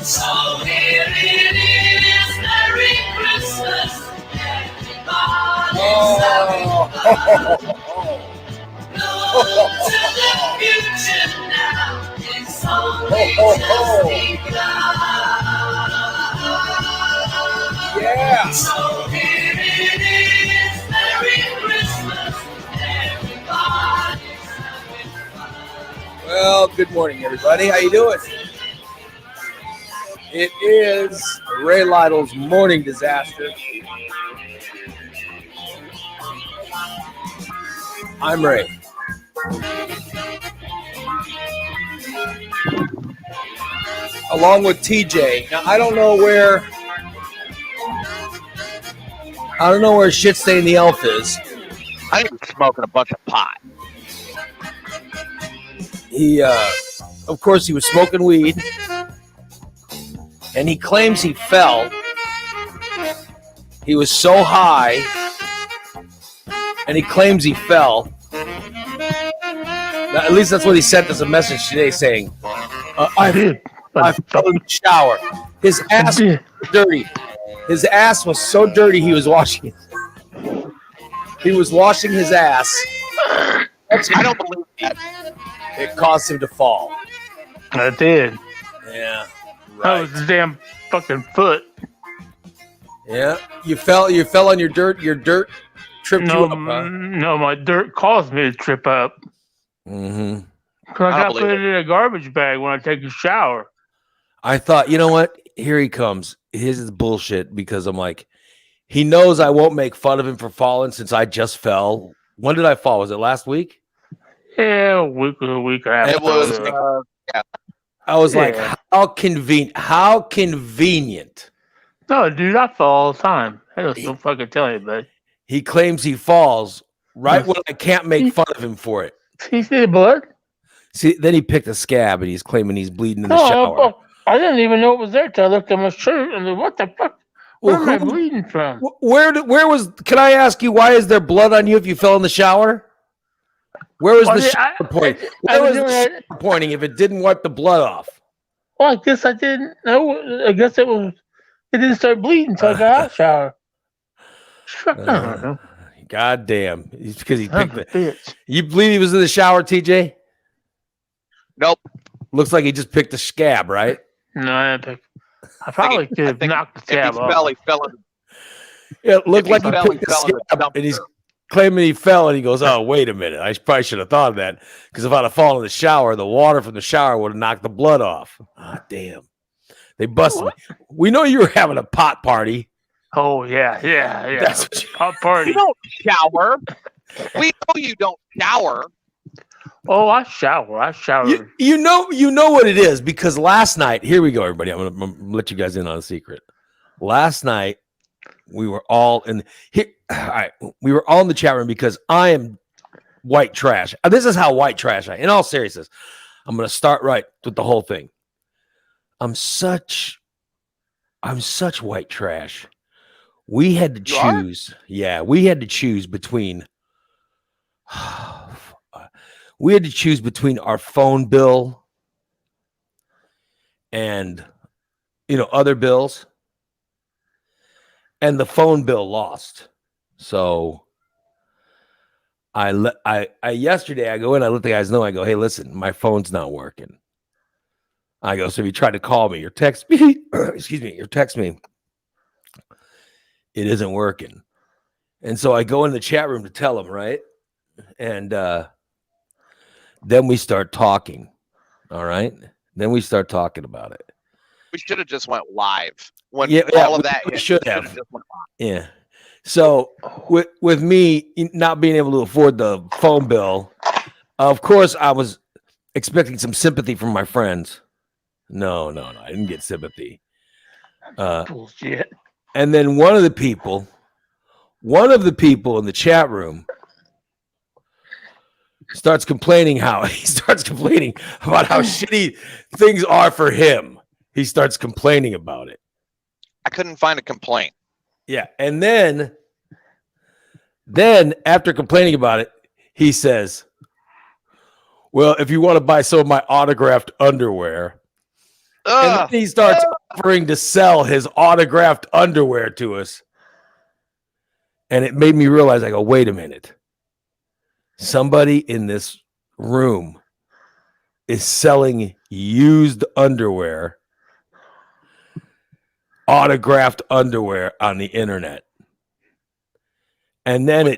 So here it is, Merry Christmas, everybody. Look to the future now, it's only just begun. Yeah. So here it is, Merry Christmas, everybody's having fun. Well, good morning, everybody. How you doing? It is Ray Lytle's Morning Disaster. I'm Ray. Along with TJ. Now, I don't know where Shit Stain the Elf is. I think he's smoking a bunch of pot. He, of course, he was smoking weed, and he claims he fell. He was so high, and he claims he fell. Now, at least that's what he sent us a message today saying, I fell in the shower. His ass was dirty. His ass was so dirty he was washing it. He was washing his ass. I don't believe that. It caused him to fall. I did. Yeah. That was his damn fucking foot. Yeah. You fell on your dirt. Your dirt tripped you up, huh? No, my dirt caused me to trip up. Mm-hmm. Because I got to put it in a garbage bag when I take a shower. I thought, you know what? Here he comes. His is bullshit because I'm like, he knows I won't make fun of him for falling since I just fell. When did I fall? Was it last week? Yeah, a week after. It was. Yeah. I was like, how convenient. How convenient. No, dude, I fall all the time. I don't fucking tell you, but He claims he falls right when I can't make fun of him for it. you see the blood? See, then he picked a scab and he's claiming he's bleeding in the shower. I didn't even know it was there till I looked at my shirt and said, what the fuck? Where am I bleeding from? Where was? Can I ask you why is there blood on you if you fell in the shower? Where was the shower point? Where was the shower pointing if it didn't wipe the blood off? Well, I guess I didn't know. I guess it didn't start bleeding until I got out of the shower. God damn! It's because he picked it. Bitch. You believe he was in the shower, TJ? Nope. Looks like he just picked a scab, right? No, I probably could have knocked the scab off. He fell in. It looked like he fell, picked a he fell in scab, the and he's claiming he fell, and he goes, "Oh, wait a minute! I probably should have thought of that because if I'd have fallen in the shower, the water from the shower would have knocked the blood off." Ah, damn! They busted me. We know you were having a pot party. Oh yeah. That's what Pop party. You don't shower. We know you don't shower. Oh, I shower. You know what it is because last night. Here we go, everybody. I'm gonna let you guys in on a secret. Last night we were all in here. All right, we were all in the chat room because I am white trash. This is how white trash I am. In all seriousness, I'm gonna start right with the whole thing. I'm such white trash. We had to choose. Yeah, we had to choose between. We had to choose between our phone bill and, other bills. And the phone bill lost. So yesterday I go in, I let the guys know, I go, hey, listen, my phone's not working. I go, so if you try to call me or text me, it isn't working. And so I go in the chat room to tell them, right? And, then we start talking. All right. Then we start talking about it. We should have just went live. When all of that we should have. Just went live. Yeah. So with me not being able to afford the phone bill, of course I was expecting some sympathy from my friends. No. I didn't get sympathy. Bullshit. And then one of the people in the chat room starts complaining about how shitty things are for him. He starts complaining about it. I couldn't find a complaint. Yeah. And then after complaining about it, he says, well, if you want to buy some of my autographed underwear, And then he starts offering to sell his autographed underwear to us. And it made me realize, I go, wait a minute. Somebody in this room is selling used underwear, autographed underwear on the internet. And then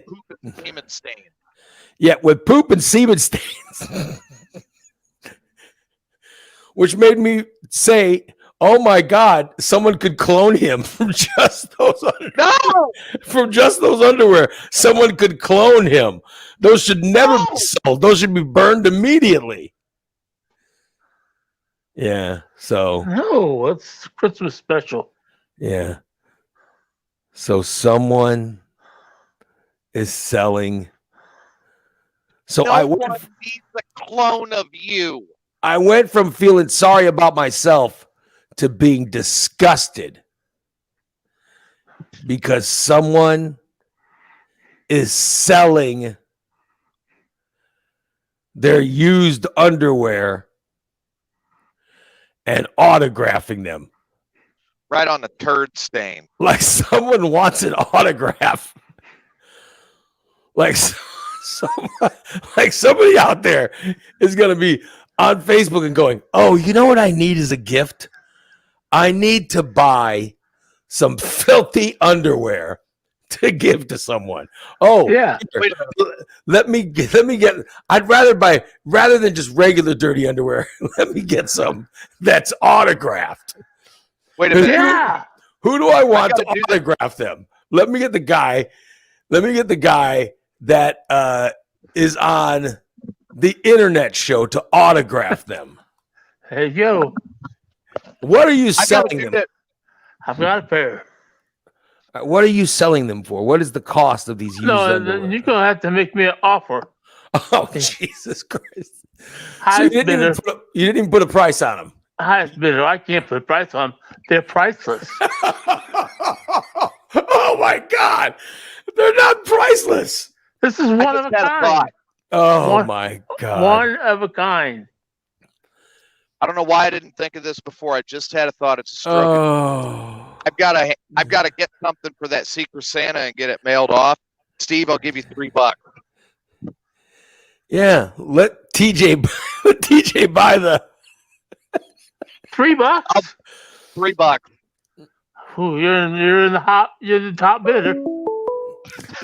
Semen stain. yeah, with poop and semen stains. Which made me say, oh my God, someone could clone him from just those No, from just those underwear. Someone could clone him. Those should never be sold. Those should be burned immediately. Yeah. So No, it's Christmas special. yeah. So someone is selling. So no I one went. needs a clone of you. I went from feeling sorry about myself to being disgusted because someone is selling their used underwear and autographing them. Right on the turd stain. Like someone wants an autograph. Like somebody out there is going to be on Facebook and going, oh, you know what I need as a gift? I need to buy some filthy underwear to give to someone. Oh, Yeah. here, let me get. I'd rather than just regular dirty underwear. Let me get some that's autographed. Wait a minute. Yeah. Who do I want to gotta do autograph them? Let me get the guy. That is on the internet show to autograph them. Hey, yo, What are you I gotta selling do them? that. I've got a pair. What are you selling them for? What is the cost of these used No, underwear? you're going to have to make me an offer. Oh, Jesus Christ. So Highest you bidder. didn't even put a price on them. Highest bidder. I can't put a price on them. They're priceless. Oh, my God. They're not priceless. This is I one of just a had a kind. thought. Oh, One- my God. One of a kind. I don't know why I didn't think of this before. I just had a thought. It's a stroke. Oh. I've got to get something for that Secret Santa and get it mailed off. Steve, I'll give you $3. Yeah. Let TJ buy the. $3. $3. Ooh, you're the top bidder.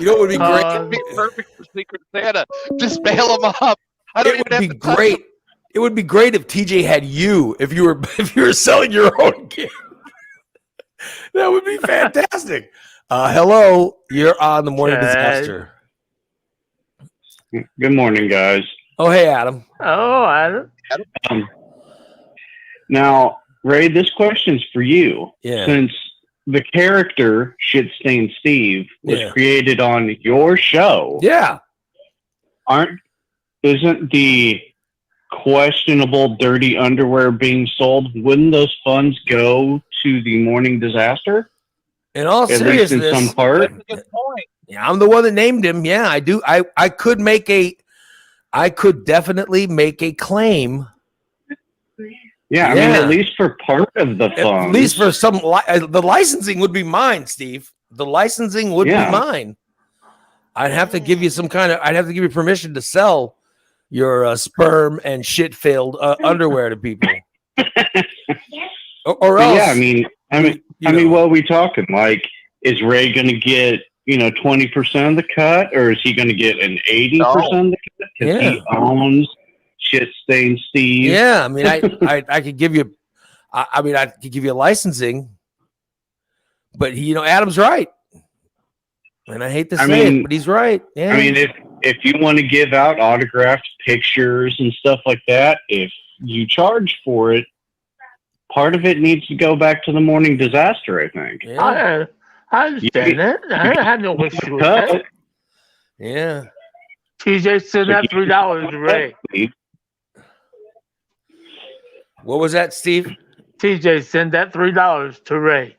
You know what would be great? It'd be perfect for Secret Santa. Just mail them up. I don't It even would have be to touch great. them. It would be great if TJ had you. If you were selling your own gift, that would be fantastic. Hello, you're on the Morning Chad. Disaster. Good morning, guys. Oh, hey, Adam. Oh, Adam. Now, Ray, this question's for you. Yeah. Since the character Shit Stain Steve was Yeah. created on your show, Yeah. isn't the questionable dirty underwear being sold? Wouldn't those funds go to the Morning Disaster? In all At least in seriousness, some part? That's a good point. yeah, I'm the one that named him. Yeah, I do. I could definitely make a claim. Yeah, I mean, Yeah. at least for part of the At funds. least for some, the licensing would be mine, Steve. The licensing would Yeah. be mine. I'd have to give you I'd have to give you permission to sell your sperm and shit-filled underwear to people. or But else. yeah, I mean, you know. what are we talking? Like, is Ray going to get 20% of the cut, or is he going to get an 80% of the cut because Yeah. he owns Shit Stain Steve? Yeah, I mean, I could give you, I could give you licensing, but Adam's right, and I hate to I say mean- it, but he's right. Yeah, I mean, if you want to give out autographed pictures and stuff like that, if you charge for it, part of it needs to go back to the Morning Disaster, I think. yeah, I understand that. I have no issue with Cut. that. yeah. TJ send that $3 to Ray. What was that, Steve? TJ send that $3 to Ray.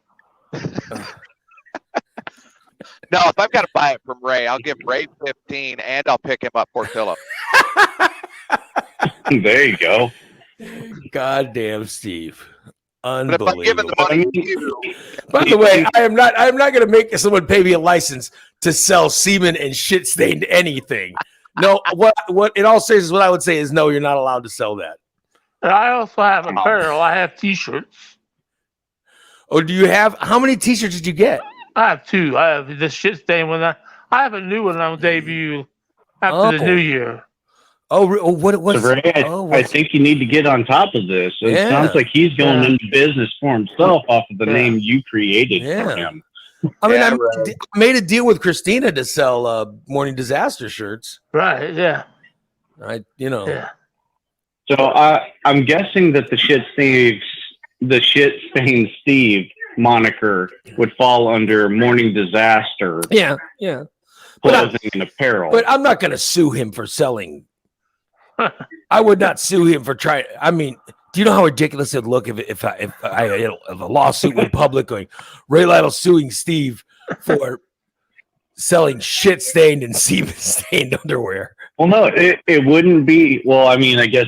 No, if I've got to buy it from Ray, I'll give Ray 15 and I'll pick him up for Philip. There you go. Goddamn, Steve. But if I'm giving the money to you, By the way, I am not going to make someone pay me a license to sell semen and shit stained anything. No, what in all seriousness, what I would say is no, you're not allowed to sell that. And I also have apparel. I have T-shirts. Oh, do you have? How many T-shirts did you get? I have two. I have the shit stain when I have a new one on debut after the new year. What's So, Ray, I think you need to get on top of this. It Yeah. sounds like he's going into business for himself off of the Yeah. name you created Yeah. for him. I mean, Yeah, I made a deal with Christina to sell Morning Disaster shirts. Right? Yeah. Yeah. So I'm guessing that the shit stained Steve moniker would fall under Morning Disaster Yeah. clothing and apparel. But I'm not going to sue him for selling. I would not sue him for trying. I mean, do you know how ridiculous it'd look if a lawsuit went public going, Ray Lytle suing Steve for selling shit stained and semen stained underwear? Well, no, it wouldn't be. Well, I mean, I guess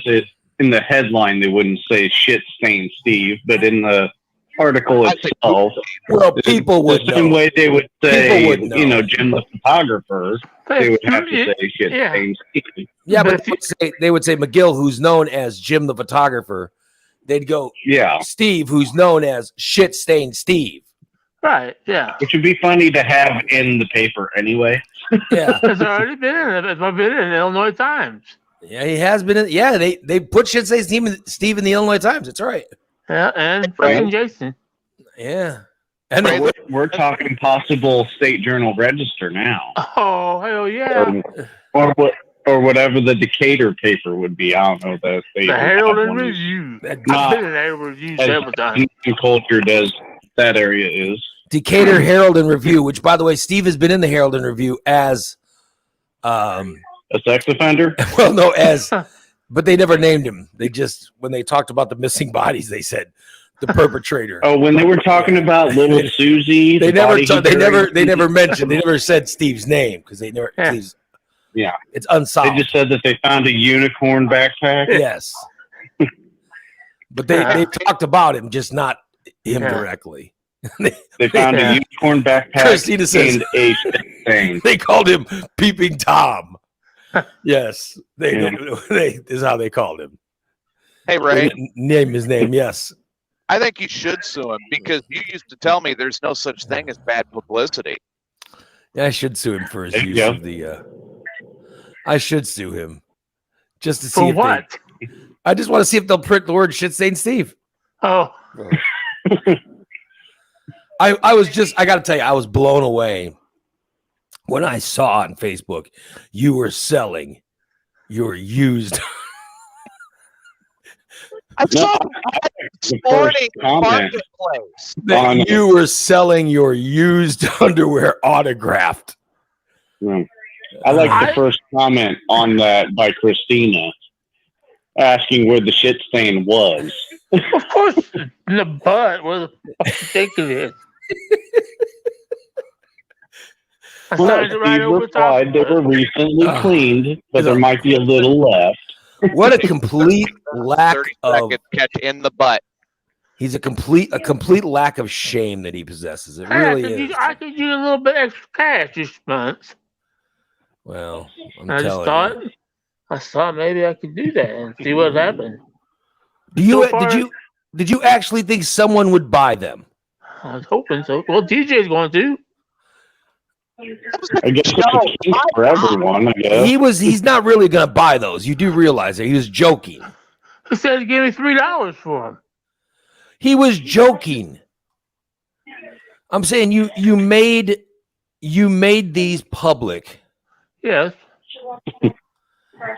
in the headline they wouldn't say shit stained Steve, but in the article I think itself, Well, people would the same know. way they would say, People would know. Jim the photographer, they would have to say shit Yeah. stained Steve. Yeah, But but they would say McGill, who's known as Jim the photographer. They'd go Yeah, Steve, who's known as shit stained Steve. Right. Yeah. which would be funny to have in the paper anyway. Yeah, It's already been in it. It's been in the Illinois Times. yeah, he has been. They put shit stained Steve in the Illinois Times. It's right. Yeah, and Right. fucking Jason. Yeah, and Right. We're talking possible State Journal Register now, Oh hell yeah! or whatever the Decatur paper would be. I don't know that The Herald and Review. I've Not been in the Herald Review several times. cultured as that area is. Decatur Herald and Review. Which, by the way, Steve has been in the Herald and Review as, A sex offender? well, no, but they never named him. They just when they talked about the missing bodies, they said the perpetrator. Oh, when they were talking about little Susie, They the never, body he they never, buried, they never mentioned. They never said Steve's name because they never. Yeah. Yeah. It's They unsolved. just said that they found a unicorn backpack. Yes, but they talked about him, just not him Yeah. directly. They found Yeah. a unicorn backpack Christina says- and a shit stain. They called him Peeping Tom. Yes, they Yeah. this is how they called him. hey They Ray, didn't name his name. Yes. I think you should sue him because you used to tell me there's no such thing as bad publicity. Yeah, I should sue him for his There you use go. of the. I should sue him just to see For if what? I just want to see if they'll print the word "shit stained Steve." Oh, I was just. I got to tell you, I was blown away when I saw on Facebook you were selling your used. I saw The this first morning comment marketplace. that On- you were selling your used underwear autographed. I like I- the first comment on that by Christina asking where the shit stain was. of course, in the butt. Where the fuck you think it is? I Well, signed it right Steve over top. replied they were recently Ah. cleaned, but there might be a little left. What a complete lack 30 of. second catch in the butt. He's a complete lack of shame that he possesses. It Hey, really is. I could use a little bit extra cash this month. Well, I'm I just telling you. thought maybe I could do that and see what happened. Do you so far- did you actually think someone would buy them? I was hoping so. Well, DJ's going to. I guess it's a kink for everyone, I guess. He's not really going to buy those. You do realize that he was joking. He said he gave me $3 for them. He was joking. I'm saying you made these public. Yes.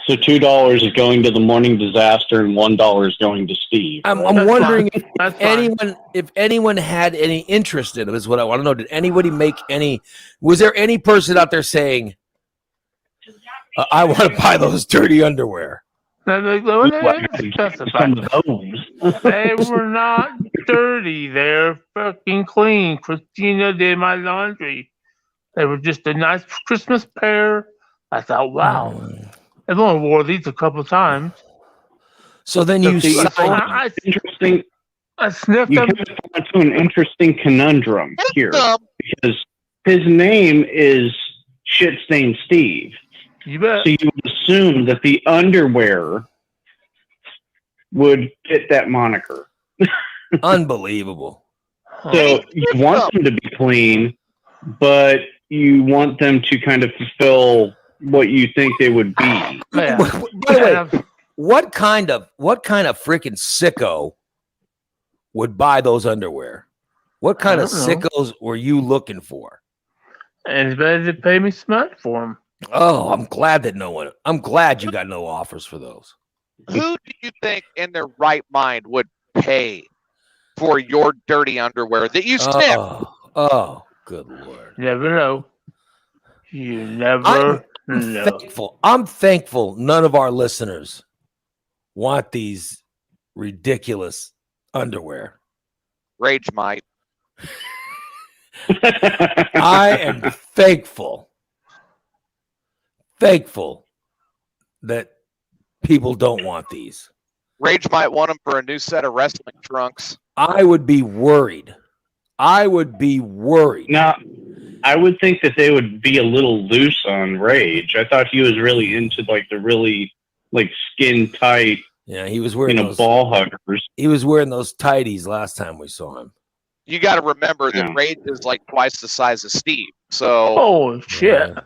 So $2 is going to the Morning Disaster and $1 is going to Steve. I'm That's wondering fine. That's fine. if anyone had any interest in it is what I want to know. Did anybody make any? Was there any person out there saying, "I want to buy those dirty underwear"? Now, they didn't specify. Some of those. They were not dirty. They're fucking clean. Christina did my laundry. They were just a nice Christmas pair. I thought, wow. I've only wore these a couple times. So then you See, signed. I Interesting. I sniffed You them. kind of fall into an interesting conundrum here Um, because his name is Shit Stain Steve. You bet. So you would assume that the underwear would fit that moniker. Unbelievable. Huh. So you want them to be clean, but you want them to kind of fulfill what you think they would be. Yeah. By the way, what kind of freaking sicko would buy those underwear? What kind of I don't know. sickos were you looking for? And it's better to pay me smart for them. Oh, I'm glad you got no offers for those. who do you think in their right mind would pay for your dirty underwear that you sniff? Oh, good Lord. Never know. You never know. I'm thankful none of our listeners want these ridiculous underwear. Rage might. I am thankful that people don't want these. Rage might want them for a new set of wrestling trunks. I would be worried. Now, I would think that they would be a little loose on Rage. I thought he was really into like the really like skin tight, Yeah, he was wearing those ball huggers. He was wearing those tighties last time we saw him. You got to remember that Yeah. Rage is like twice the size of Steve. So Holy shit. Yeah.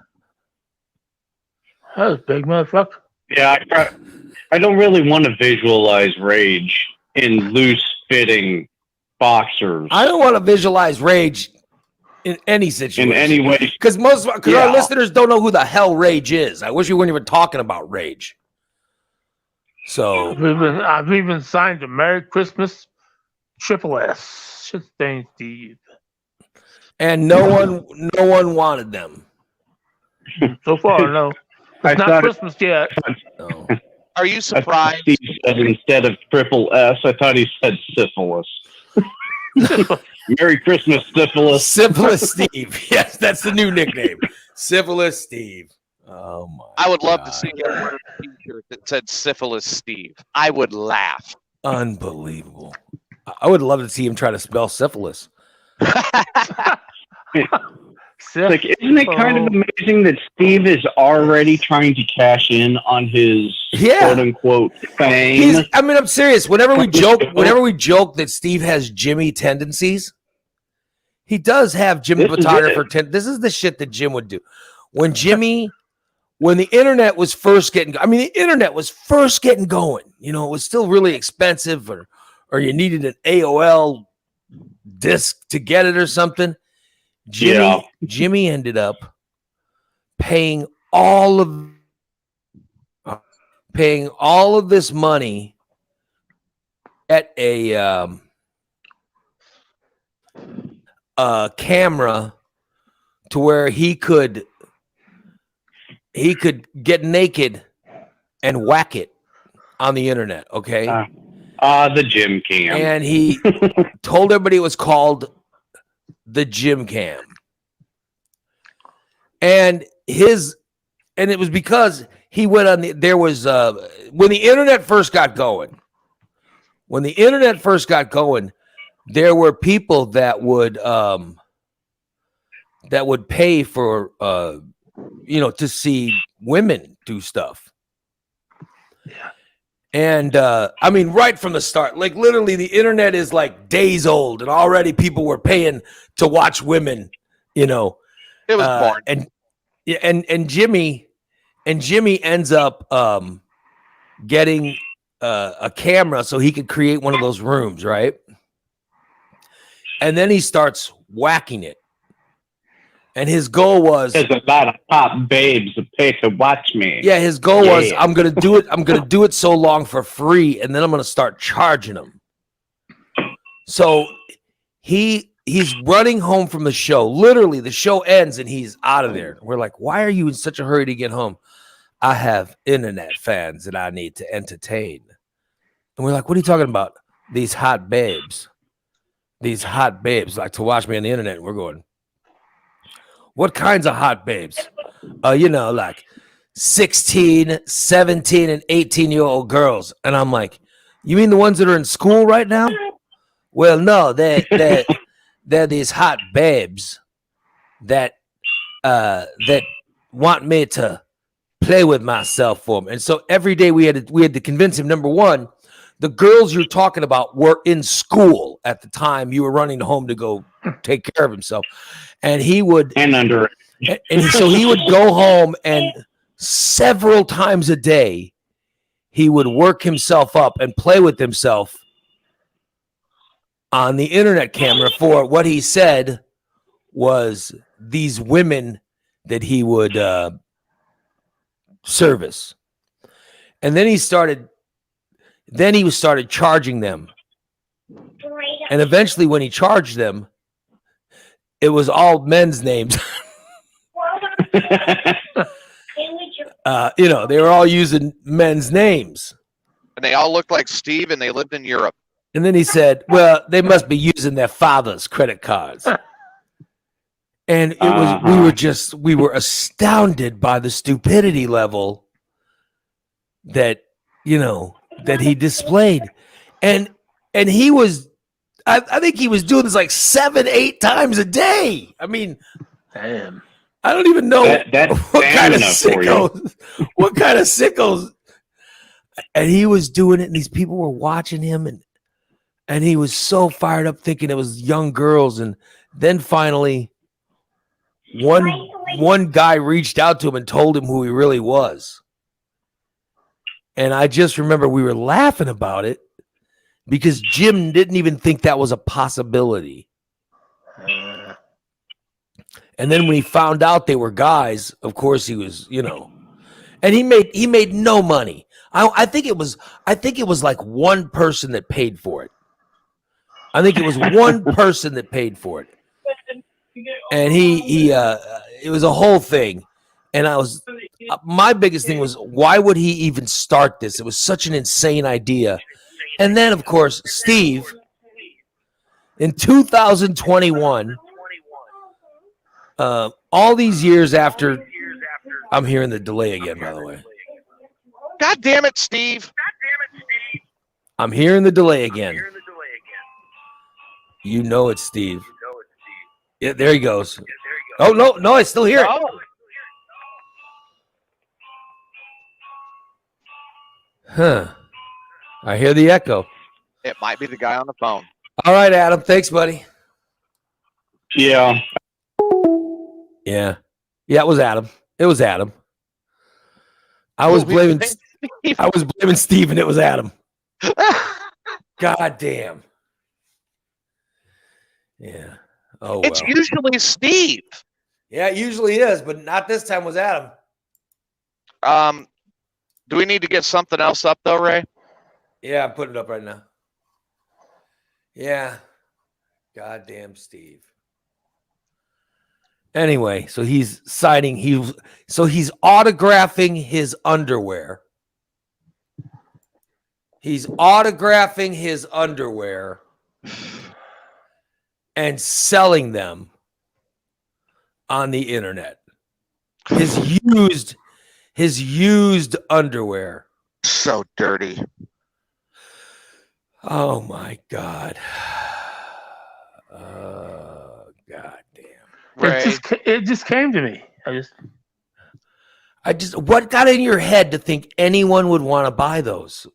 That was a big motherfucker. Yeah, I don't really want to visualize Rage in loose fitting boxers I don't want to visualize Rage in any situation. in any way. Because our Yeah. listeners don't know who the hell Rage is. I wish we weren't even talking about Rage. So I've even signed a Merry Christmas Triple S. Shit stain Steve. and no one wanted them. So far, no. I It's not thought- Christmas yet. No. are you I thought surprised? Steve said instead of triple S, I thought he said syphilis. Merry Christmas, syphilis. Syphilis Steve. Yes, that's the new nickname. Syphilis Steve. Oh my! I would love to God. see him wear a t-shirt that said Syphilis Steve. I would laugh. Unbelievable. I would love to see him try to spell syphilis. Like, isn't it kind of amazing that Steve is already trying to cash in on his quote unquote fame? I'm serious. Whenever we joke that Steve has Jimmy tendencies, he does have Jimmy This is photographer. it. This is the shit that Jim would do. When the internet was first getting, the internet was first getting going. You know, it was still really expensive, or you needed an AOL disc to get it or something. Jimmy ended up paying all of this money at a camera to where he could get naked and whack it on the internet. Okay. The Jim Cam. And he told everybody it was called the Jim Cam. And it was because he went on when the internet first got going, there were people that would pay for to see women do stuff. Yeah. And right from the start, like literally the internet is like days old and already people were paying to watch women, It was born. And Jimmy ends up getting a camera so he could create one of those rooms, right? And then he starts whacking it. And his goal was There's a lot of hot babes that pay to watch me. yeah, his goal was I'm gonna do it so long for free, and then I'm gonna start charging them. So he's running home from the show. Literally, the show ends and he's out of there. We're like, why are you in such a hurry to get home? I have internet fans that I need to entertain. And we're like, what are you talking about? These hot babes like to watch me on the internet. And we're going, what kinds of hot babes? Like 16, 17, and 18-year-old girls. And I'm like, you mean the ones that are in school right now? Well, no, they're these hot babes that want me to play with myself for them. And so every day we had to convince him. Number one, the girls you're talking about were in school at the time you were running home to go take care of himself, and he would so he would go home, and several times a day he would work himself up and play with himself on the internet camera for what he said was these women that he would service. And then he started charging them. And eventually when he charged them, it was all men's names. They were all using men's names. And they all looked like Steve, and they lived in Europe. And then he said, well, they must be using their father's credit cards. And it was, we were astounded by the stupidity level that he displayed. And he was, I think he was doing this like 7-8 times a day. I mean, damn. I don't even know that's what kind of sickos. And he was doing it, and these people were watching him, and he was so fired up thinking it was young girls. And then finally one guy reached out to him and told him who he really was. And I just remember we were laughing about it because Jim didn't even think that was a possibility. And then when he found out they were guys, of course he was, and he made no money. I think it was like one person that paid for it. I think it was one person that paid for it. And it was a whole thing. And my biggest thing was, why would he even start this? It was such an insane idea. And then, of course, Steve, in 2021, all these years after, I'm hearing the delay again, by the way. God damn it, Steve. I'm hearing the delay again. You know it's Steve. Yeah, there he goes. Oh, no, I still hear it. Huh. I hear the echo. It might be the guy on the phone. All right, Adam. Thanks, buddy. Yeah. Yeah, it was Adam. I was blaming Steve, and it was Adam. God damn. Yeah. Oh, it's usually Steve. Yeah, it usually is, but not this time was Adam. Do we need to get something else up though, Ray? Yeah, I'm putting it up right now. Yeah. Goddamn Steve. Anyway, so he's autographing his underwear. He's autographing his underwear and selling them on the internet. His used underwear. So dirty. Oh my God. God damn. Ray. It just came to me. What got in your head to think anyone would want to buy those?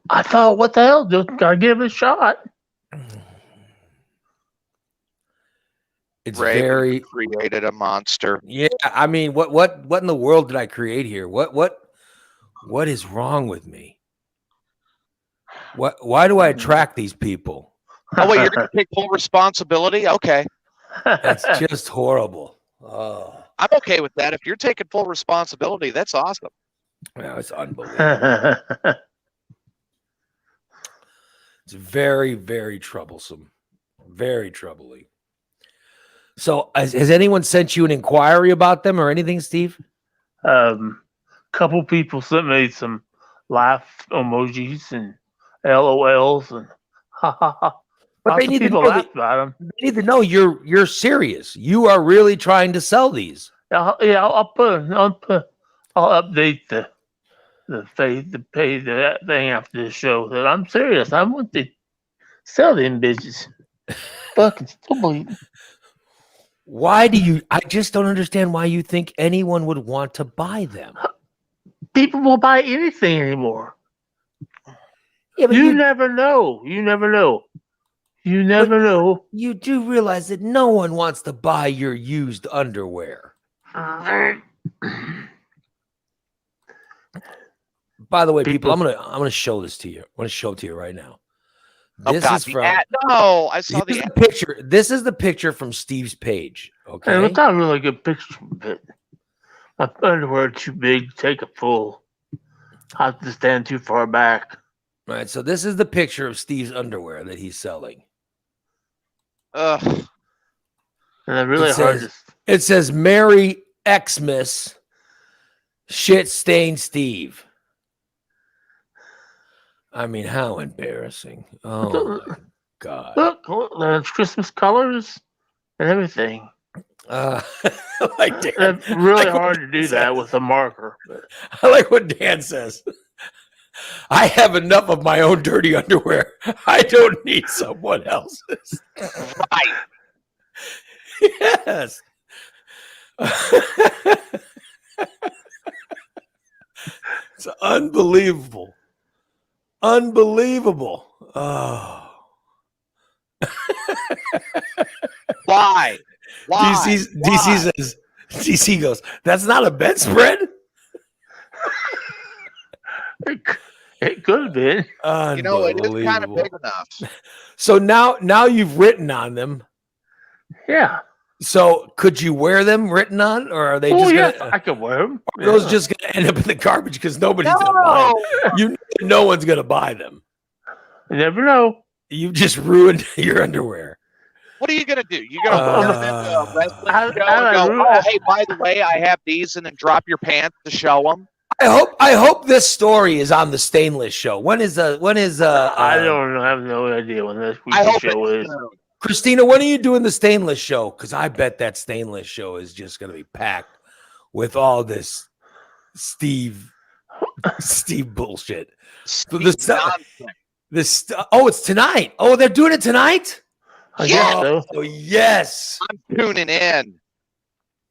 I thought, what the hell? Just gotta give it a shot. It's Ray created a monster. Yeah, I mean, what in the world did I create here? What is wrong with me? Why do I attract these people? Oh, wait, you're going to take full responsibility? Okay. That's just horrible. Oh, I'm okay with that. If you're taking full responsibility, that's awesome. well, it's unbelievable. It's very, very troublesome. Very troubling. So has anyone sent you an inquiry about them or anything, Steve? Couple people sent me some laugh emojis and LOLs and ha ha ha. But Lots of people laughed about them. They need to know you're serious. You are really trying to sell these. I'll update the thing after the show that I'm serious. I want the Sell them bitches. Fucking still bleeding. Why do you? I just don't understand why you think anyone would want to buy them. People will buy anything anymore. Yeah, but You never know. You never know. You never know. you do realize that no one wants to buy your used underwear. By the way, people, I'm gonna show this to you. I want to show it to you right now. Oh, This God, is the from ad- No, I saw here's the the picture. This is the picture from Steve's page. Okay. And it's not a really good picture from it. My underwear too big to take it full. I have to stand too far back. All right. So this is the picture of Steve's underwear that he's selling. Ugh. And they're really It hard says- to. It says Merry Xmas Shit Stained Steve. I mean, how embarrassing. Oh my God. Look, there's Christmas colors and everything. Like Dan, It's really like what hard to do Dan that says. with a marker. But I like what Dan says. I have enough of my own dirty underwear. I don't need someone else's. Right. Yes. It's unbelievable. Unbelievable. Oh. Why? Why? DC says, DC goes, that's not a bedspread? it could have been. You know, it is kind of Unbelievable. big enough. So now you've written on them. Yeah. So could you wear them written on, or are they Oh, just yeah. gonna, I could wear them. are those just gonna end up in the garbage because nobody's gonna buy them? You know no one's gonna buy them. You never know. You just ruined your underwear. What are you gonna do? You gonna put them into a wrestling I- show I and go, really- oh, hey, by the way, I have these, and then drop your pants to show them? I hope this story is on the Stainless show. When is I don't know. I have no idea when this I week's hope show it's is. soon. Christina, when are you doing the Stainless show? Because I bet that Stainless show is just gonna be packed with all this Steve bullshit. Steve stuff- Johnson. Oh, it's tonight. Oh, they're doing it tonight? I Yeah. guess so. Oh, yes. I'm tuning in.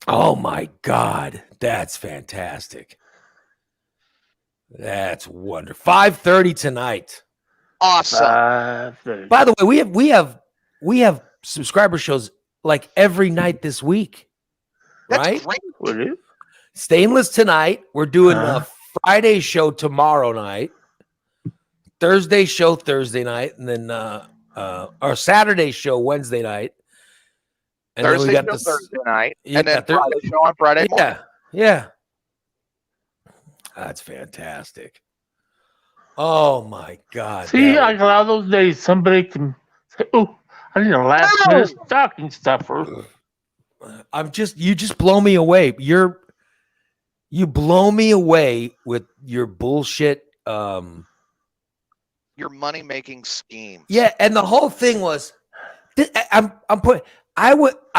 Oh my God. That's fantastic. That's wonderful. 5:30 tonight. Awesome. By the way, we have subscriber shows like every night this week. That's right? great. What is? Stainless tonight. We're doing Uh-huh. a Friday show tomorrow night. Thursday show Thursday night, and then our Saturday show Wednesday night. And then we Thursday got show this. Thursday night, Yeah, and then Thursday- Friday show on Friday morning. Yeah. That's fantastic. Oh my God. See, that like a lot of those days, somebody can say, "Oh, I need a last minute stocking stuffer." you just blow me away. You blow me away with your bullshit. Your money making schemes. Yeah, and the whole thing was, I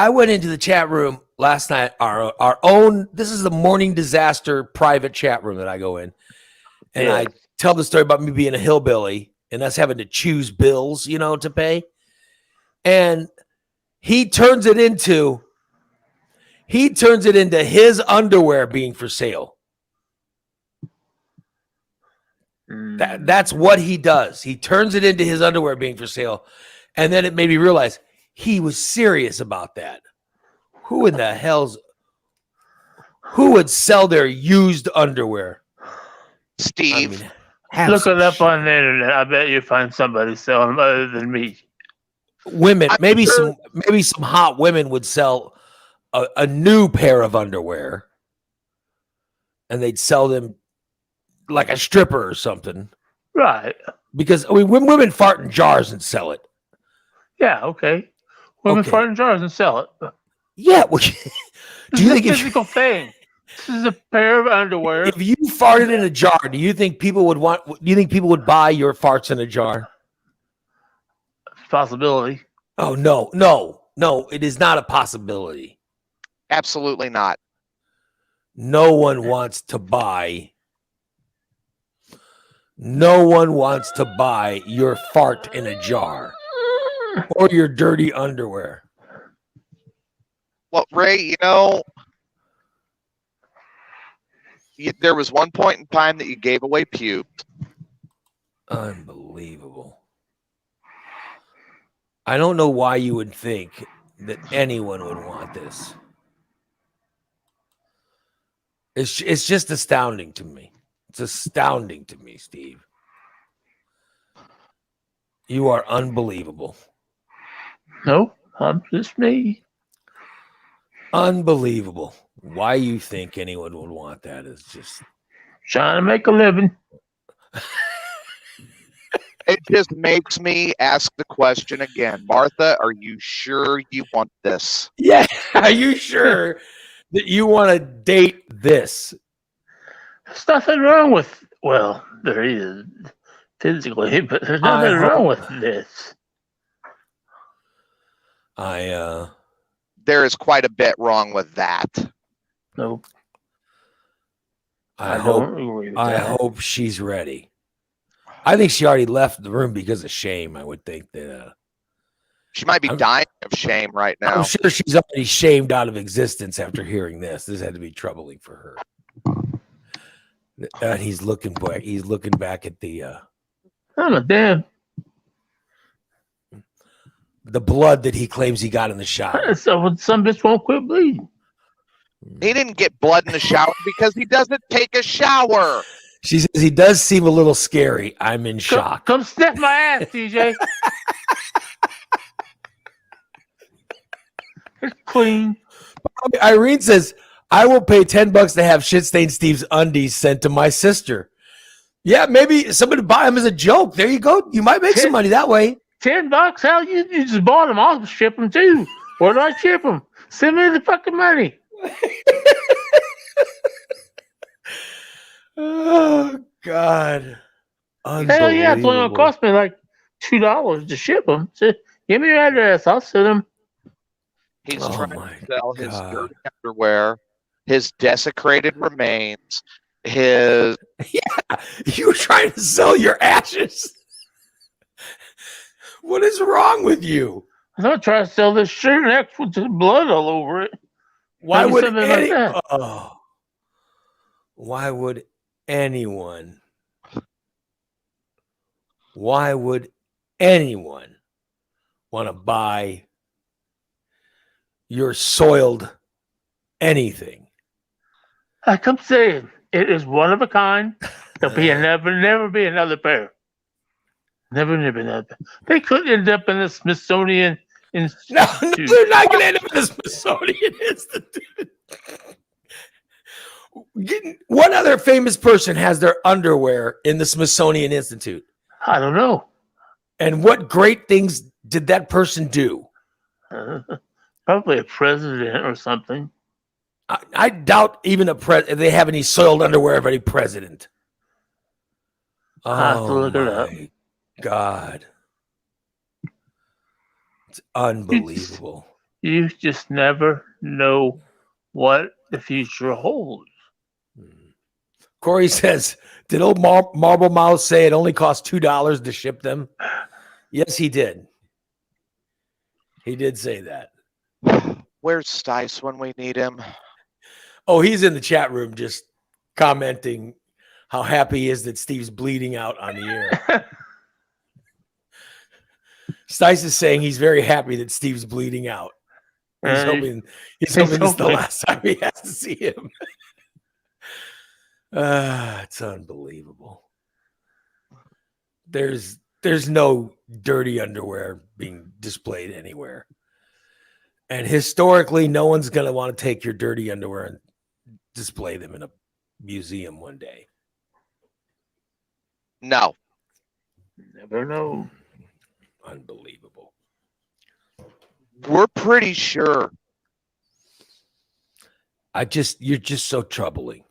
went into the chat room last night. Our own. This is the Morning Disaster private chat room that I go in, and I Yes. tell the story about me being a hillbilly and us having to choose bills, to pay. And he turns it into his underwear being for sale. That's what he does. He turns it into his underwear being for sale. And then it made me realize he was serious about that. Who would sell their used underwear? Steve. Have Look some it up shit. on the internet. I bet you find somebody selling them other than me. Women, I'm maybe sure- some hot women would sell a new pair of underwear, and they'd sell them like a stripper or something. Right. Because when women fart in jars and sell it. Yeah, okay. Women Okay. fart in jars and sell it. Yeah. Well, This do you is think a if, physical thing? This is a pair of underwear. if you farted in a jar, do you think people would buy your farts in a jar? Possibility. Oh no, it is not a possibility. Absolutely not. No one wants to buy your fart in a jar. or your dirty underwear? Well, Ray, there was one point in time that you gave away pubes. Unbelievable. I don't know why you would think that anyone would want this. It's just astounding to me. It's astounding to me, Steve. You are unbelievable. No, I'm just me. Unbelievable. Why you think anyone would want that is just Trying to make a living. It just makes me ask the question again. Martha, are you sure you want this? yeah. Are you sure that you want to date this? There's nothing wrong with, well, there is physically, but there's nothing wrong with this. There is quite a bit wrong with that. No, I don't hope agree with I that. hope she's ready. I think she already left the room because of shame. I would think that She might be dying of shame right now. I'm sure she's already shamed out of existence after hearing this. This had to be troubling for her. And he's looking back. He's looking back at the I'm a damn. blood that he claims he got in the shower. So some bitch won't quit bleeding. He didn't get blood in the shower because he doesn't take a shower. She says he does seem a little scary. I'm in shock. Come sniff my ass, DJ. It's clean. Irene says, I will pay $10 to have Shit Stained Steve's undies sent to my sister. Yeah, maybe somebody buy them as a joke. There you go. You might make some money that way. $10? Hell, you just bought them. I'll ship them too. Where do I ship them? Send me the fucking money. Oh, God. Hell yeah, it's only gonna cost me like $2 to ship them. So give me your address. I'll send them. He's Oh trying my to sell his God. dirty underwear, his desecrated remains, his You were trying to sell your ashes. What is wrong with you? I'm gonna try to sell this shirt next with just blood all over it. Why Maybe would something like that. Why would anyone? Why would anyone want to buy your soiled anything? Like I'm saying, it is one of a kind. There'll be never be another pair. Never be another pair. They could end up in the Smithsonian Institute. No, they're not going to end up in the Smithsonian Institute. What other famous person has their underwear in the Smithsonian Institute? I don't know. And what great things did that person do? Probably a president or something. I doubt even they have any soiled underwear of any president. I'll have to look it up. God. It's unbelievable. You just never know what the future holds. Corey says, did old Marble Mouse say it only cost $2 to ship them? Yes, he did. He did say that. Where's Stice when we need him? Oh, he's in the chat room just commenting how happy he is that Steve's bleeding out on the air. Stice is saying he's very happy that Steve's bleeding out. He's hoping this is the last time he has to see him. It's unbelievable. There's no dirty underwear being displayed anywhere. And historically, no one's going to want to take your dirty underwear and display them in a museum one day. No. Never know. Unbelievable. We're pretty sure. You're just so troubling.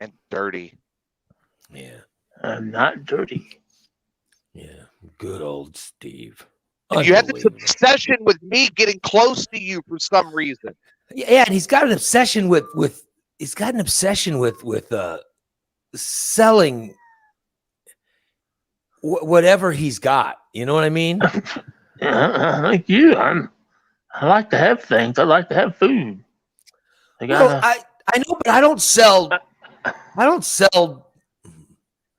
And dirty. Yeah. I'm not dirty. Yeah. Good old Steve. And you had this obsession with me getting close to you for some reason. Yeah, and he's got an obsession with selling whatever he's got. You know what I mean? Like you, I like to have things. I like to have food. I Well, gotta. I know, but I don't sell. I don't sell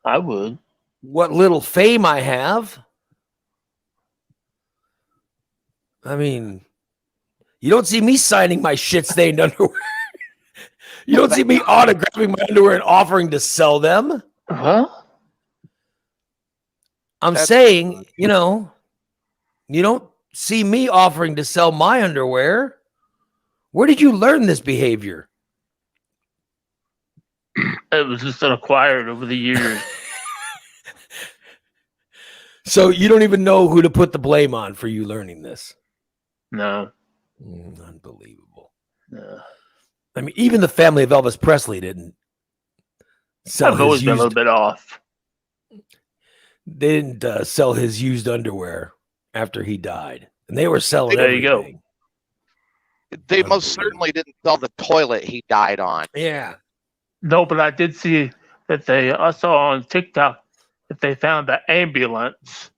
I would. what little fame I have. I mean, you don't see me signing my shit-stained underwear. You don't see me autographing my underwear and offering to sell them. Well, I'm That's saying, you don't see me offering to sell my underwear. Where did you learn this behavior? it was just acquired over the years. So you don't even know who to put the blame on for you learning this. No. Unbelievable. No. I mean, even the family of Elvis Presley didn't sell I've always his been a little used. bit off. They didn't sell his used underwear after he died, and they were selling. There you go. everything. They most certainly didn't sell the toilet he died on. Yeah. No, but I did see that I saw on TikTok that they found the ambulance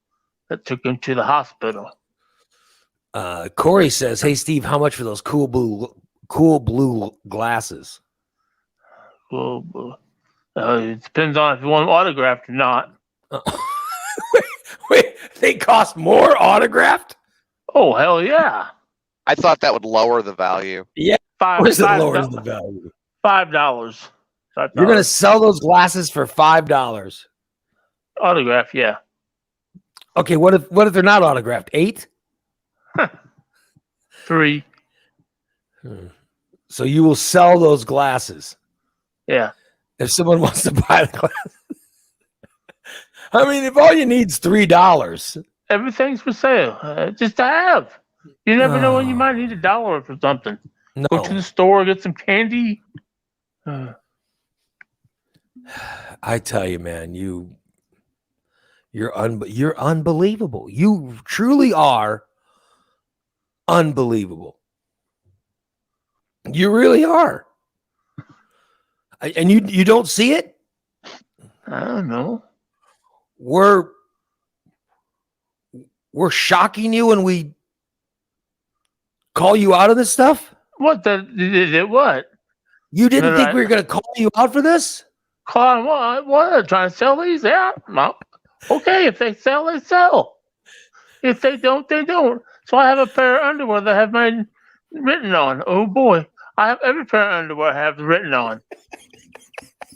that took him to the hospital. Corey says, "Hey Steve, how much for those cool blue glasses?" Well, it depends on if you want them autographed or not. Wait, they cost more autographed? Oh, hell yeah. I thought that would lower the value. Five, Where's it five lowers do- the value? $5. You're gonna sell those glasses for $5. autograph, yeah. Okay, what if they're not autographed? 8? 3, So you will sell those glasses yeah. if someone wants to buy the glasses. I mean, if all you need is $3, Everything's for sale, just to have. You never know when you might need $1 for something. Go to no, the store, get some candy. I tell you, man, you're unbelievable. You truly are unbelievable. You really are. And you don't see it? I don't know. We're shocking you when we call you out on this stuff? What what? You didn't think Right. we were going to call you out for this? Call what? Trying to sell these? Yeah. No. Okay, if they sell, they sell. If they don't, they don't. So I have a pair of underwear that have mine written on. Oh boy. I have every pair of underwear I have written on.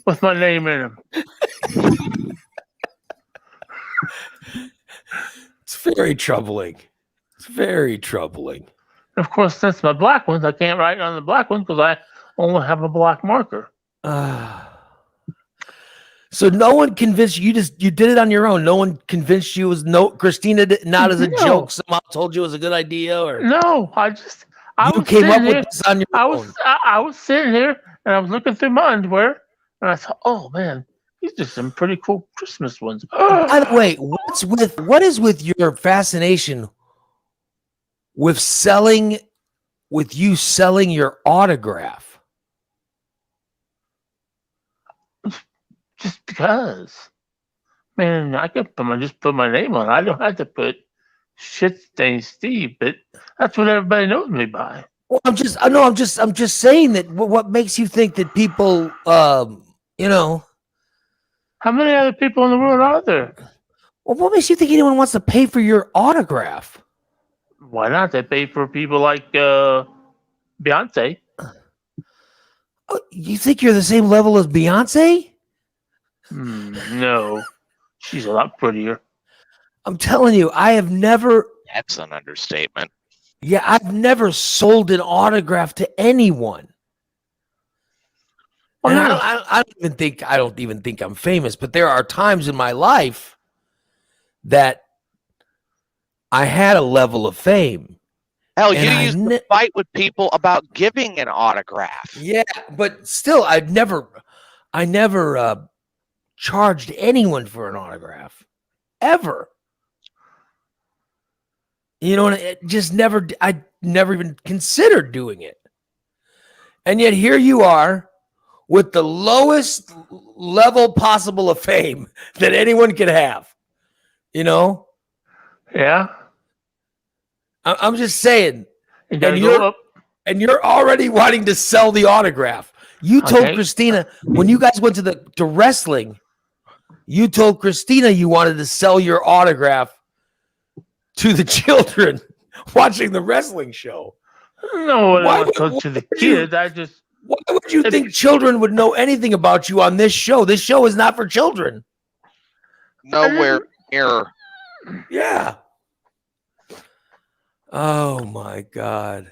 With my name in them. It's very troubling. It's very troubling. Of course, since my black ones, I can't write on the black ones because I only have a black marker. So no one convinced you. You did it on your own. No one convinced you. Christina did, not as a No. joke. Somehow told you it was a good idea, or No, I you was came up sitting with here. this on your own. I was sitting here and I was looking through my underwear and I thought, oh man, these are some pretty cool Christmas ones. By the way, what is with your fascination with you selling your autograph? Just because, man, I could just put my name on. I don't have to put shit stain Steve, but that's what everybody knows me by. Well, I'm just saying that. What makes you think that people, How many other people in the world are there? well, what makes you think anyone wants to pay for your autograph? Why not? They pay for people like Beyonce. Oh, you think you're the same level as Beyonce? No, she's a lot prettier. I'm telling you, I've never That's an understatement. sold an autograph to anyone. Oh, And no. I don't even think I'm famous, but there are times in my life that I had a level of fame. Hell, And you I used to fight with people about giving an autograph. Yeah, but still, I never charged anyone for an autograph, ever. You know, and I never even considered doing it. And yet here you are with the lowest level possible of fame that anyone could have. You know, Yeah. I'm just saying. You gotta And go up. And you're already wanting to sell the autograph. You told Okay. Christina when you guys went to wrestling. You told Christina you wanted to sell your autograph to the children watching the wrestling show. No, Why I would- go to the why would you- kids. I just Why would you think children would know anything about you on this show? This show is not for children. Nowhere near. Yeah. Oh my God.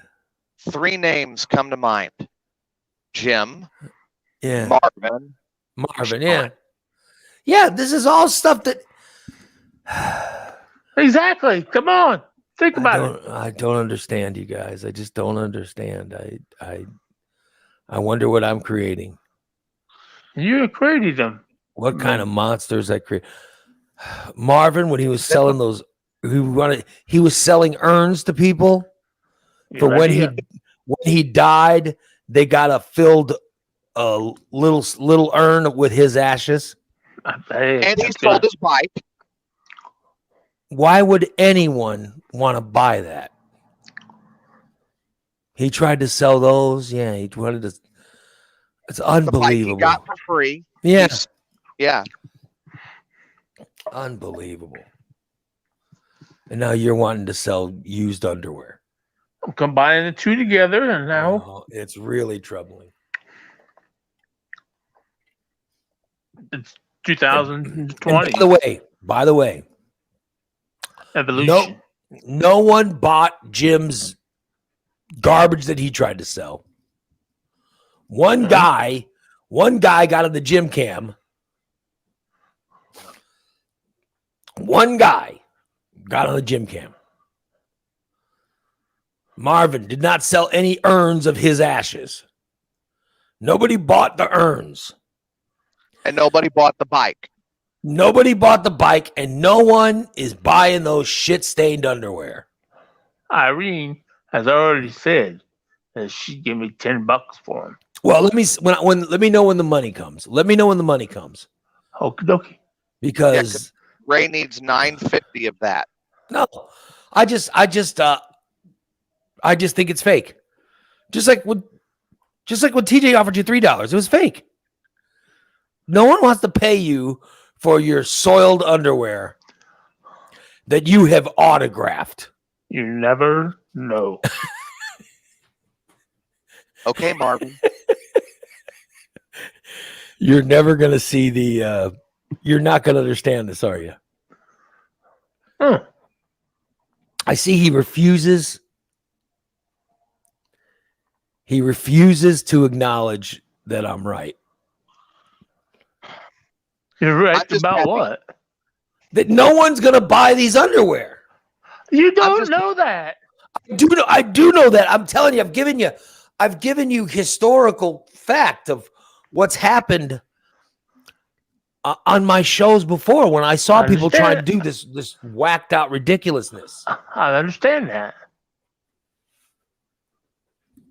3 names come to mind: Jim, Yeah. Marvin. Marvin. Yeah. Yeah. This is all stuff that exactly. Come on, think about it. I don't understand, you guys. I just don't understand. I wonder what I'm creating. You created them. What kind of monsters I create? Marvin, when he was selling those, he was selling urns to people for when he died. They got a filled little urn with his ashes. And he sold his bike. Why would anyone want to buy that? He tried to sell those. Yeah, he wanted to. It's The bike he unbelievable. got for free. Yeah, Yeah. unbelievable. And now you're wanting to sell used underwear. I'm combining the two together, and now Oh, it's really troubling. it's And 2020 by the way, evolution. no one bought Jim's garbage that he tried to sell. One guy got on the gym cam. One guy got on the gym cam. Marvin did not sell any urns of his ashes. Nobody bought the urns. And nobody bought the bike. Nobody bought the bike, and no one is buying those shit-stained underwear. Irene has already said that she gave me $10 for him. Well, let me know when the money comes. Let me know when the money comes, Okie dokie. because Ray needs $9.50 of that. no, I just think it's fake. Just like when TJ offered you $3, it was fake. No one wants to pay you for your soiled underwear that you have autographed. You never know. Okay, Marvin. You're never gonna see the. You're not gonna understand this, are you? Huh. I see he refuses. He refuses to acknowledge that I'm right. You're I'm right just about happy. what? That no one's gonna buy these underwear. You don't just- know that. I do know that. I'm telling you, I've given you historical fact of what's happened on my shows before when I saw I people trying to understand. do this whacked out ridiculousness, I understand that.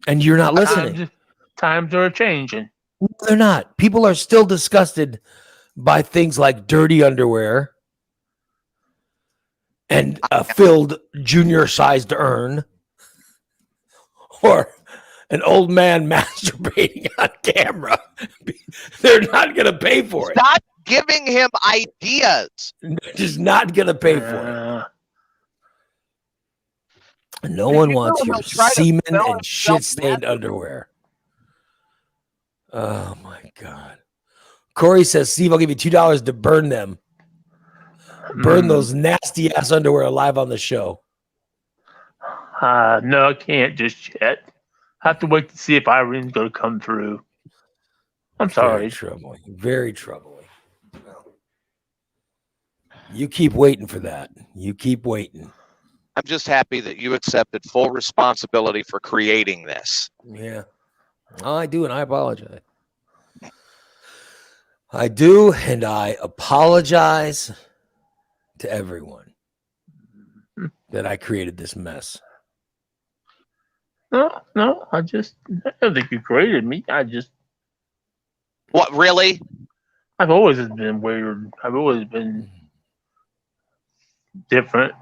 and you're not listening. Times are changing. No, they're not. People are still disgusted by things like dirty underwear and a filled junior-sized urn, or an old man masturbating on camera. They're not going to pay for it. Stop giving him ideas. They're just not going to pay for it. No one you wants know your he'll try to semen sell and himself shit-stained underwear. Oh, my God. Corey says, Steve, I'll give you $2 to burn them. Burn those nasty ass underwear alive on the show. No, I can't just yet. I have to wait to see if Irene's going to come through. I'm sorry. Very troubling. Very troubling. You keep waiting for that. You keep waiting. I'm just happy that you accepted full responsibility for creating this. Yeah. Oh, I do, and I apologize. I do, and I apologize to everyone that I created this mess. No, I don't think you created me. What, really? I've always been weird. I've always been different.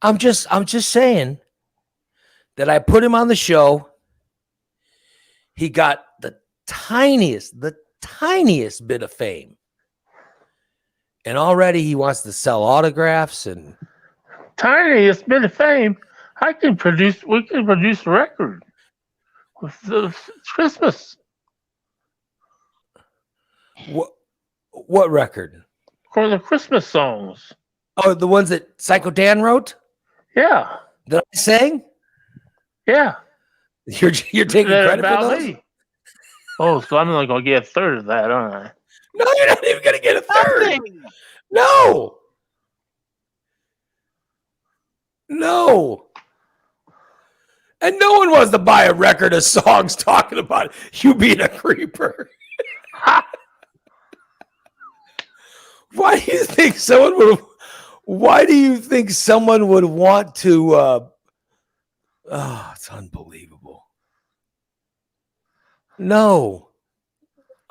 I'm just saying that I put him on the show. He got the tiniest bit of fame. And already he wants to sell autographs and Tiniest bit of fame. We can produce a record with the Christmas. what record? For the Christmas songs. Oh, the ones that Psycho Dan wrote? Yeah. That I sang? Yeah. You're taking They're credit for about those? me. Oh, so I'm only gonna get a third of that, aren't I? No, you're not even gonna get a third. Nothing. No. No. And no one wants to buy a record of songs talking about you being a creeper. Why do you think someone would want to oh, it's unbelievable. No.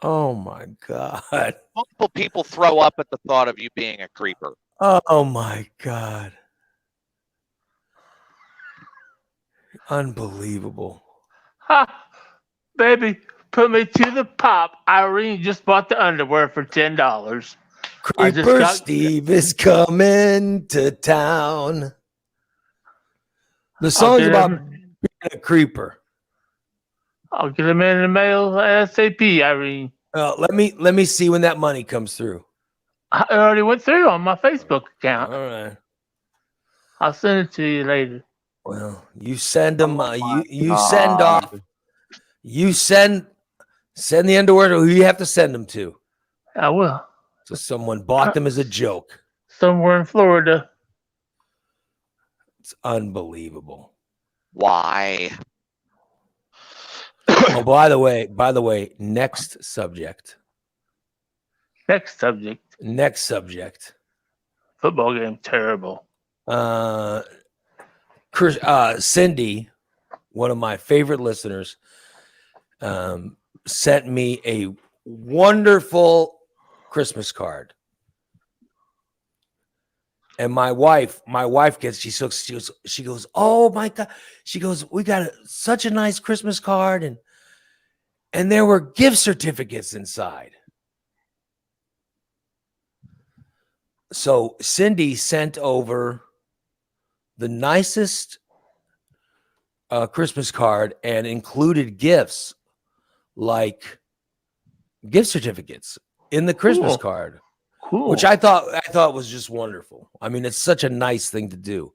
Oh my God. Multiple people throw up at the thought of you being a creeper. Oh my God. Unbelievable. Ha! Baby, put me to the pop. Irene just bought the underwear for $10. I just Creeper got- Steve is coming to town. The song's get about him. being a creeper. I'll get them in the mail ASAP, Irene. Let me see when that money comes through. I already went through on my Facebook account. All right. I'll send it to you later. Well, you send them. You send off. You send the underwear to who you have to send them to. I will. So someone bought them as a joke. Somewhere in Florida. It's unbelievable. Why? Oh, by the way, next subject. Next subject. Next subject. Football game terrible. Cindy, one of my favorite listeners, sent me a wonderful Christmas card. And my wife gets, she goes, oh my God. She goes, we got such a nice Christmas card. And there were gift certificates inside. So Cindy sent over the nicest Christmas card and included gifts like gift certificates in the Christmas Cool. card. Cool. Which I thought was just wonderful. I mean, it's such a nice thing to do.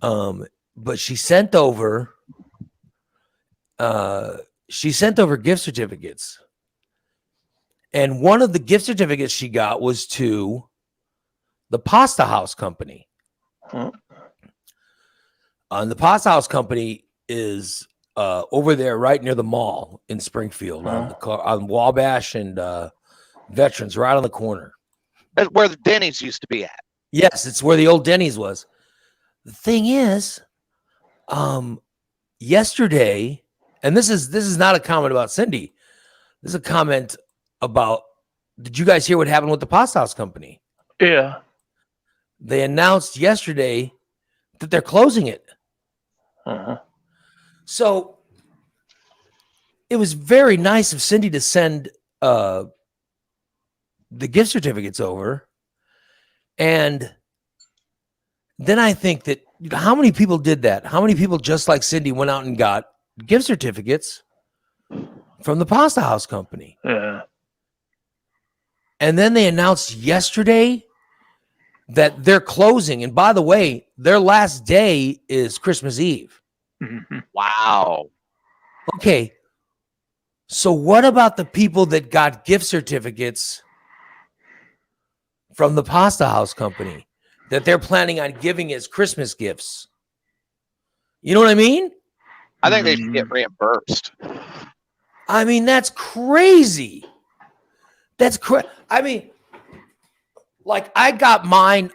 But she sent over gift certificates. And one of the gift certificates she got was to the Pasta House Company. Huh? And the Pasta House Company is over there right near the mall in Springfield on Wabash and Veterans, right on the corner. That's where the Denny's used to be at. Yes, it's where the old Denny's was. The thing is, yesterday, and this is not a comment about Cindy. This is a comment about, did you guys hear what happened with the Pasta House Company? Yeah. They announced yesterday that they're closing it. Uh-huh. So it was very nice of Cindy to send the gift certificates over. And then I think that, how many people did that? How many people, just like Cindy, went out and got gift certificates from the Pasta House Company? Yeah. And then they announced yesterday that they're closing. And by the way, their last day is Christmas Eve. Mhm. Wow. Okay. So what about the people that got gift certificates from the Pasta House Company that they're planning on giving as Christmas gifts? You know what I mean? I think they should get reimbursed. I mean, that's crazy. That's crazy. I mean, like I got mine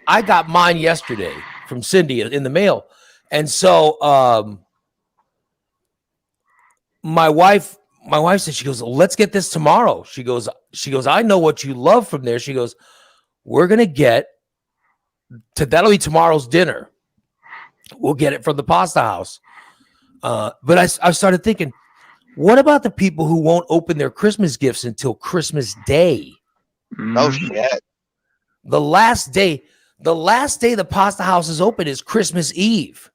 yesterday from Cindy in the mail. And so my wife said, she goes, let's get this tomorrow. She goes, I know what you love from there. She goes, we're going to get that'll be tomorrow's dinner. We'll get it from the pasta house. But I started thinking, what about the people who won't open their Christmas gifts until Christmas Day? Oh shit! The last day the pasta house is open is Christmas Eve.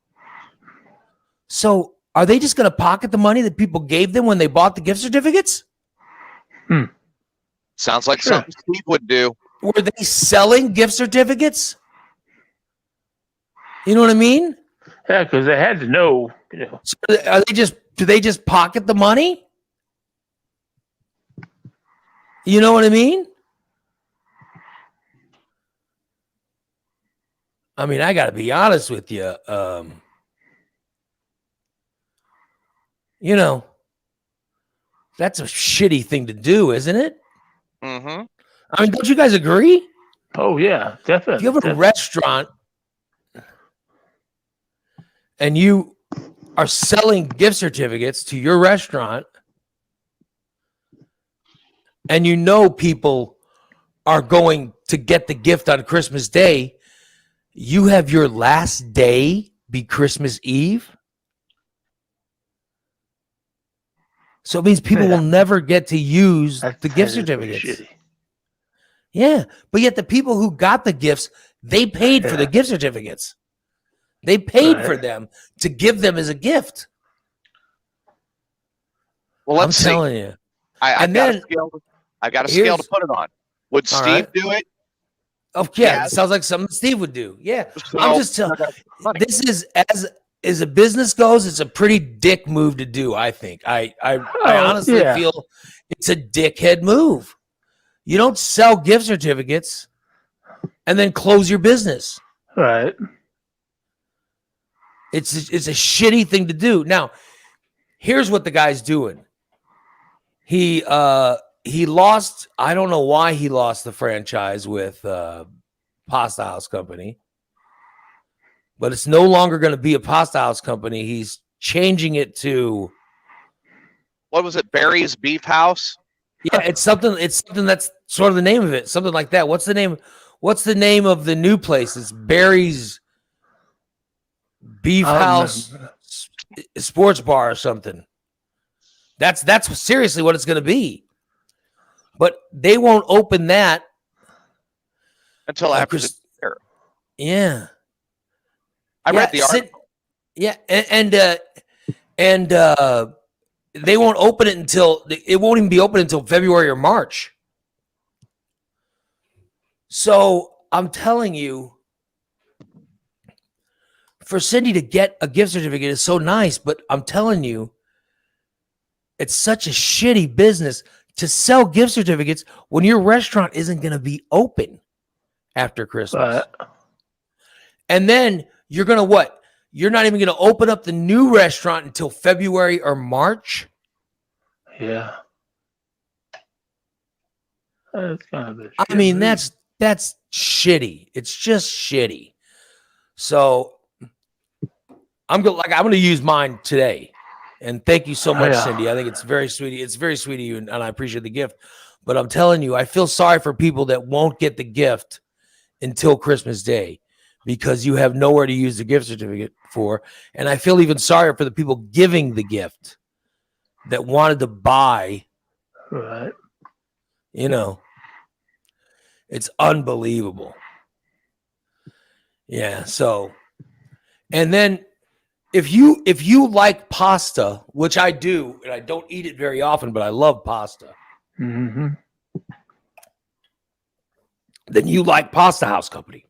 So are they just going to pocket the money that people gave them when they bought the gift certificates? Sounds like something Steve would do. Were they selling gift certificates? You know what I mean? Yeah, because they had to know. So do they just pocket the money? You know what I mean? I mean, I got to be honest with you. You know, that's a shitty thing to do, isn't it? Mm-hmm. I mean, don't you guys agree? Oh yeah, definitely. If you have a restaurant and you are selling gift certificates to your restaurant and you know people are going to get the gift on Christmas Day, you have your last day be Christmas Eve? So it means people will never get to use the gift certificates. Yeah, but yet the people who got the gifts, they paid for the gift certificates. They paid for them to give them as a gift. Well, let's see. I'm telling you. I And got then- a scale. I got a scale to put it on. Would All Steve right. do it? Oh yeah, Yeah. it sounds like something Steve would do. Yeah, So, I'm just telling. This is as a business goes, it's a pretty dick move to do. I think. I honestly feel it's a dickhead move. You don't sell gift certificates and then close your business. Right. It's a shitty thing to do. Now, here's what the guy's doing. He lost. I don't know why he lost the franchise with Pasta House Company, but it's no longer going to be a Pasta House Company. He's changing it to What was it? Barry's Beef House. yeah. It's something that's sort of the name of it. Something like that. What's the name? What's the name of the new place? It's Barry's Beef House Sports Bar or something. That's seriously what it's going to be. But they won't open that Until after the Chris- year. Yeah. I read the article. Yeah, and they won't open it until it won't even be open until February or March. So I'm telling you, for Cindy to get a gift certificate is so nice, but I'm telling you, it's such a shitty business to sell gift certificates when your restaurant isn't going to be open after Christmas. And then you're going to what? You're not even going to open up the new restaurant until February or March? Yeah. That's kind of a I mean, that's shitty. It's just shitty. So I'm going to use mine today. And thank you so much, Cindy. I think it's very sweet. It's very sweet of you, and I appreciate the gift. But I'm telling you, I feel sorry for people that won't get the gift until Christmas Day because you have nowhere to use the gift certificate for. And I feel even sorry for the people giving the gift that wanted to buy. right. You know, it's unbelievable. Yeah. So, and then if you like pasta, which I do, and I don't eat it very often, but I love pasta, Mm-hmm. then you like Pasta House Company.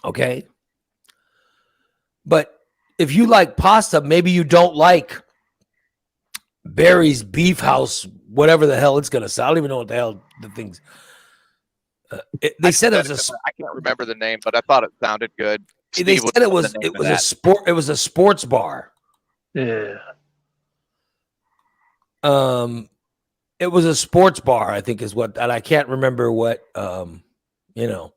Okay. But if you like pasta, maybe you don't like Barry's Beef House, whatever the hell it's going to sell. I don't even know what the hell the things. They said it was I can't remember the name, but I thought it sounded good. they Steve would said it know was the name of a that. sport. It was a sports bar. Yeah. It was a sports bar, I think is what, and I can't remember what, you know,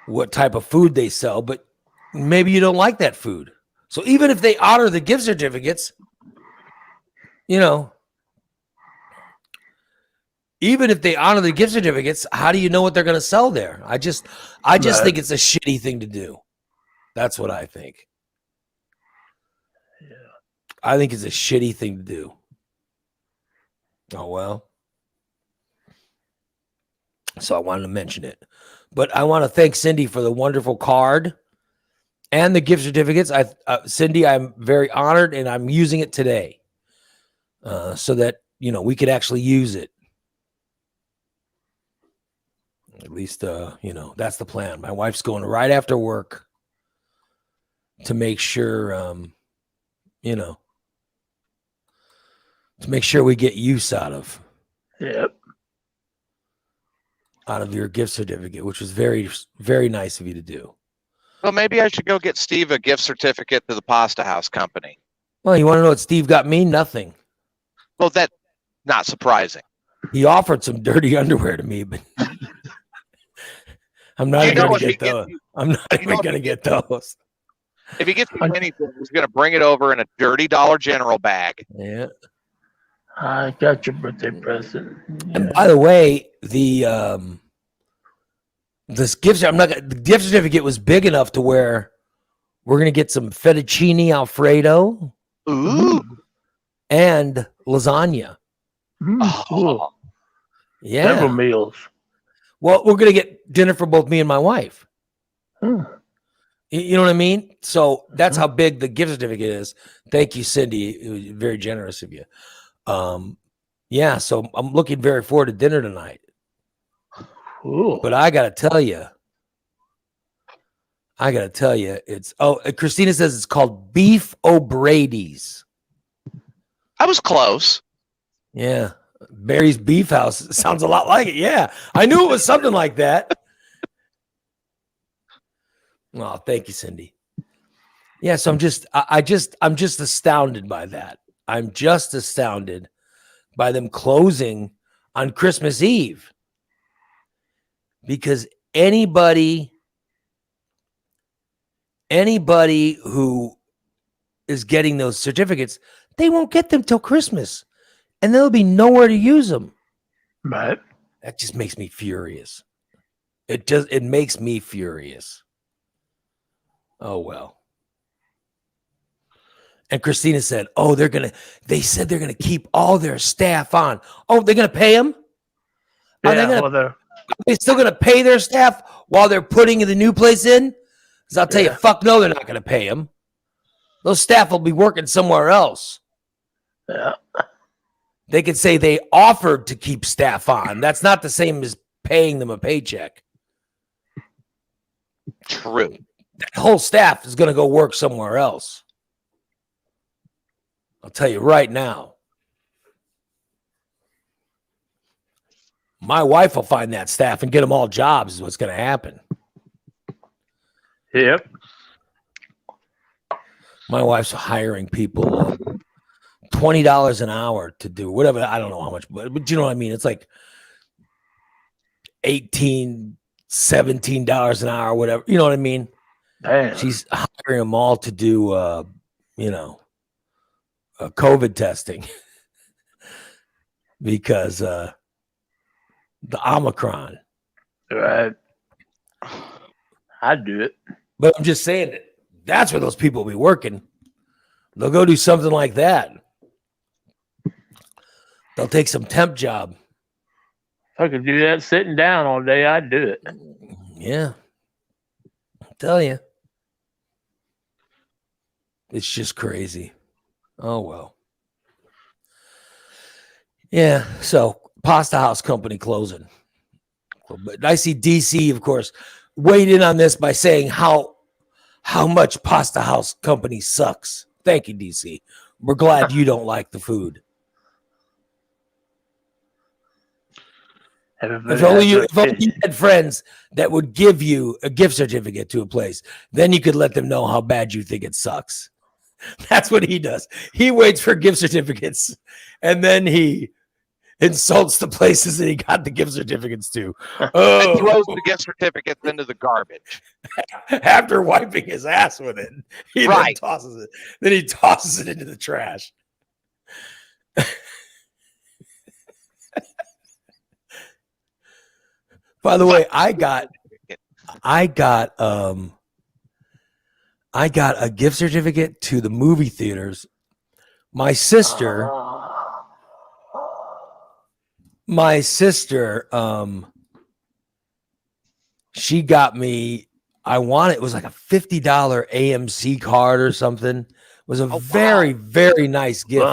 what type of food they sell, but maybe you don't like that food. So even if they honor the gift certificates, you know, even if they honor the gift certificates, how do you know what they're going to sell there? I just Right. think it's a shitty thing to do. That's what I think. Yeah. I think it's a shitty thing to do. Oh, well. So I wanted to mention it. But I want to thank Cindy for the wonderful card and the gift certificates. Cindy, I'm very honored, and I'm using it today so that, we could actually use it. At least, that's the plan. My wife's going right after work to make sure, to make sure we get use out of Yep. your gift certificate, which was very, very nice of you to do. Well, maybe I should go get Steve a gift certificate to the Pasta House Company. Well, you want to know what Steve got me? Nothing. Well, that's not surprising. He offered some dirty underwear to me, but I'm not You know going if to he get those. I'm not you even know if going to he get those. If he gets you anything, he's going to bring it over in a dirty Dollar General bag. Yeah. I got your birthday present. And Yeah. by the way, the gift certificate was big enough to where we're going to get some fettuccine Alfredo Ooh. and lasagna. Cool. Oh. Yeah. Several meals. Well, we're going to get dinner for both me and my wife. Hmm. You know what I mean? So that's how big the gift certificate is. Thank you, Cindy. It was very generous of you. Yeah, so I'm looking very forward to dinner tonight. Cool. But I gotta tell you, it's Christina says it's called Beef O'Brady's. I was close. Yeah. Barry's Beef House. It sounds a lot like it. Yeah. I knew it was something like that. Oh, thank you, Cindy. Yeah, so I'm just astounded by that. I'm just astounded by them closing on Christmas Eve. Because anybody who is getting those certificates, they won't get them till Christmas. And there'll be nowhere to use them. Right. That just makes me furious. It makes me furious. Oh, well. And Christina said, they said they're going to keep all their staff on. Oh, they're going to pay them? Are they still going to pay their staff while they're putting the new place in? Because I'll tell you, fuck no, they're not going to pay them. Those staff will be working somewhere else. Yeah. They could say they offered to keep staff on. That's not the same as paying them a paycheck. True. That whole staff is going to go work somewhere else. I'll tell you right now. My wife will find that staff and get them all jobs is what's going to happen. Yep. My wife's hiring people $20 an hour to do whatever. I don't know how much, but you know what I mean? It's like $18, $17 an hour, whatever. You know what I mean? Damn. She's hiring them all to do, COVID testing because the Omicron. Right. I'd do it. But I'm just saying that's where those people will be working. They'll go do something like that. They'll take some temp job. If I could do that sitting down all day, I'd do it. Yeah. I'll tell you. It's just crazy. Oh, well. Yeah. So Pasta House Company closing. But I see DC, of course, weighed in on this by saying how much Pasta House Company sucks. Thank you, DC. We're glad you don't like the food. If only you had friends that would give you a gift certificate to a place, then you could let them know how bad you think it sucks. That's what he does. He waits for gift certificates, and then he insults the places that he got the gift certificates to. And Oh, throws the gift certificates into the garbage. after wiping his ass with it, he then Right. tosses it. Then he tosses it into the trash. By the way, I got a gift certificate to the movie theaters. My sister, she got me. It was like a $50 AMC card or something. It was a very, very nice gift.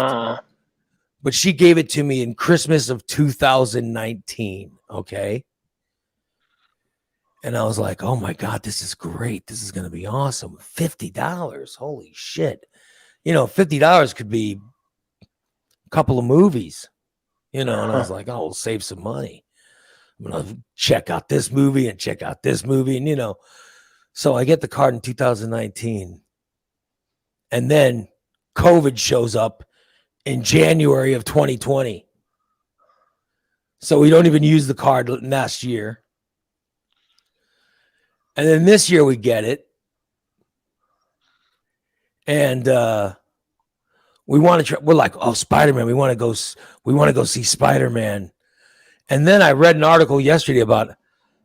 But she gave it to me in Christmas of 2019. Okay. And I was like, oh my God, this is great. This is going to be awesome. $50. Holy shit. $50 could be a couple of movies, and I was like, oh, we'll save some money. I'm going to check out this movie and check out this movie. And, so I get the card in 2019. And then COVID shows up in January of 2020. So we don't even use the card last year. And then this year we get it. And we want to try, we're like, oh, Spider-Man, we want to go see Spider-Man. And then I read an article yesterday about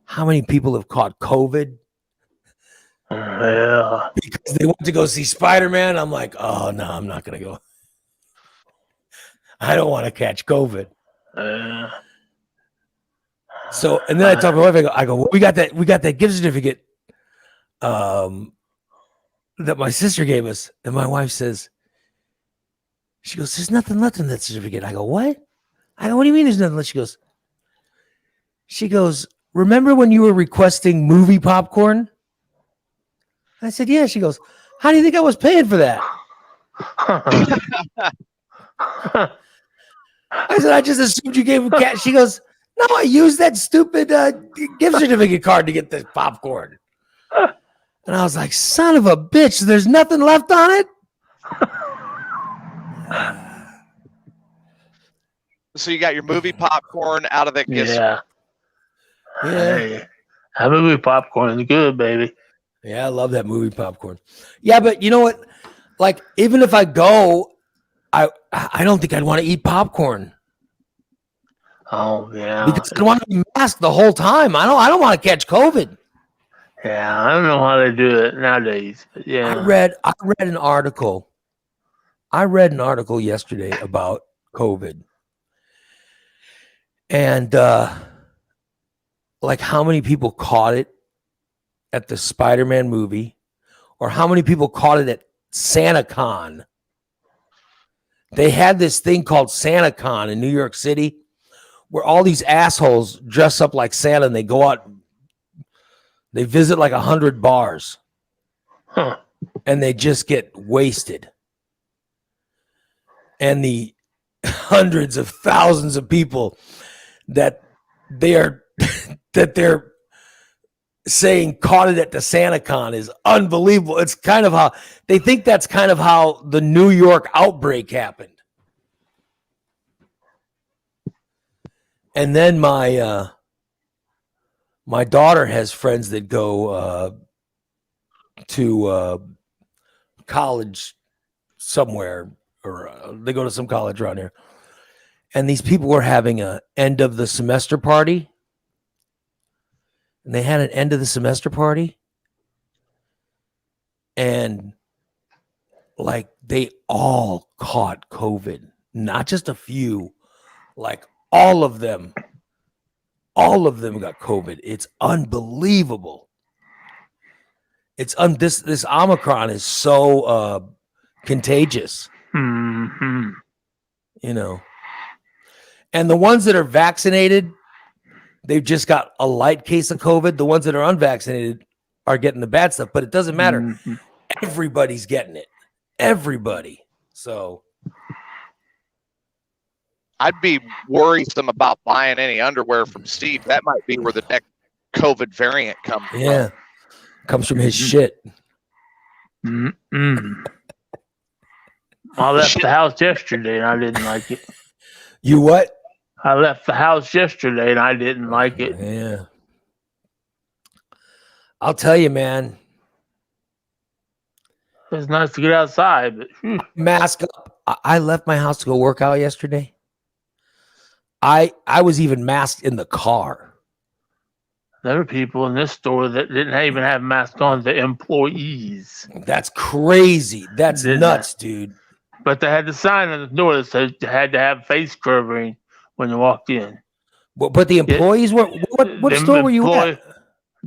how many people have caught COVID. Yeah. Because they went to go see Spider-Man. I'm like, oh no, I'm not gonna go. I don't want to catch COVID. So, and then I talk to my wife. I go, well, we got that gift certificate that my sister gave us. And my wife says, she goes, there's nothing left in that certificate. I go, what? I go, what do you mean there's nothing left? She goes, remember when you were requesting movie popcorn? I said, yeah. She goes, how do you think I was paying for that? I said, I just assumed you gave him cash. She goes, no, I used that stupid gift certificate card to get the popcorn. And I was like, son of a bitch, there's nothing left on it? So you got your movie popcorn out of the gift. Yeah. Yeah. That movie popcorn is good, baby. Yeah, I love that movie popcorn. Yeah, but you know what? Like, even if I go, I don't think I'd want to eat popcorn. Oh yeah. Because I want to be masked the whole time. I don't want to catch COVID. Yeah, I don't know how they do it nowadays, but yeah. I read an article. I read an article yesterday about COVID. And like how many people caught it at the Spider-Man movie, or how many people caught it at SantaCon. They had this thing called SantaCon in New York City where all these assholes dress up like Santa and they go out, they visit like 100 bars and they just get wasted. And the hundreds of thousands of people that they're saying caught it at the SantaCon is unbelievable. It's kind of how they think that's kind of how the New York outbreak happened. And then my daughter has friends that go to college somewhere, or they go to some college around here. And these people were having a end of the semester party. And they had an end of the semester party. And like they all caught COVID, not just a few, like all of them got COVID. It's unbelievable. It's this Omicron is so contagious. Mm-hmm. And the ones that are vaccinated, they've just got a light case of COVID. The ones that are unvaccinated are getting the bad stuff, but it doesn't matter. Mm-hmm. Everybody's getting it. Everybody. So I'd be worrisome about buying any underwear from Steve. That might be where the next COVID variant comes from. yeah, comes from his shit. Mm-mm. I left the house yesterday and I didn't like it. You what? I left the house yesterday and I didn't like it. Yeah. I'll tell you, man. It's nice to get outside, but Mask up. I left my house to go work out yesterday. I was even masked in the car. There were people in this store that didn't even have masks on, the employees. That's crazy. That's Didn't nuts, dude. But they had the sign on the door that said you had to have face covering when you walked in. But the employees were what Them store were you at?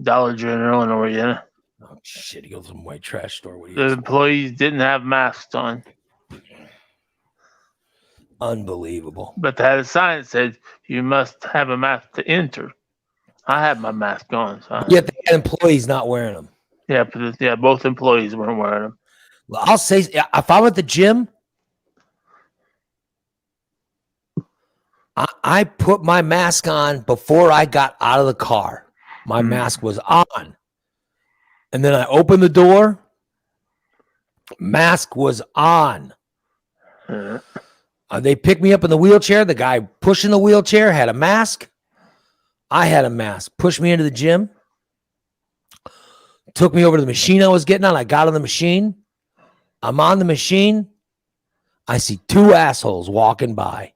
Dollar General in Oriana. Oh shit! He goes to some white trash store. What do The you employees didn't have masks on, Unbelievable. but they had a sign that said you must have a mask to enter. I had my mask on. So Yet they had employees not wearing them. yeah, both employees weren't wearing them. Well, I'll say if I'm at the gym, I put my mask on before I got out of the car. My mask was on. And then I opened the door. Mask was on. Yeah. They picked me up in the wheelchair. The guy pushing the wheelchair had a mask. I had a mask. Pushed me into the gym. Took me over to the machine I was getting on. I got on the machine. I'm on the machine. I see two assholes walking by.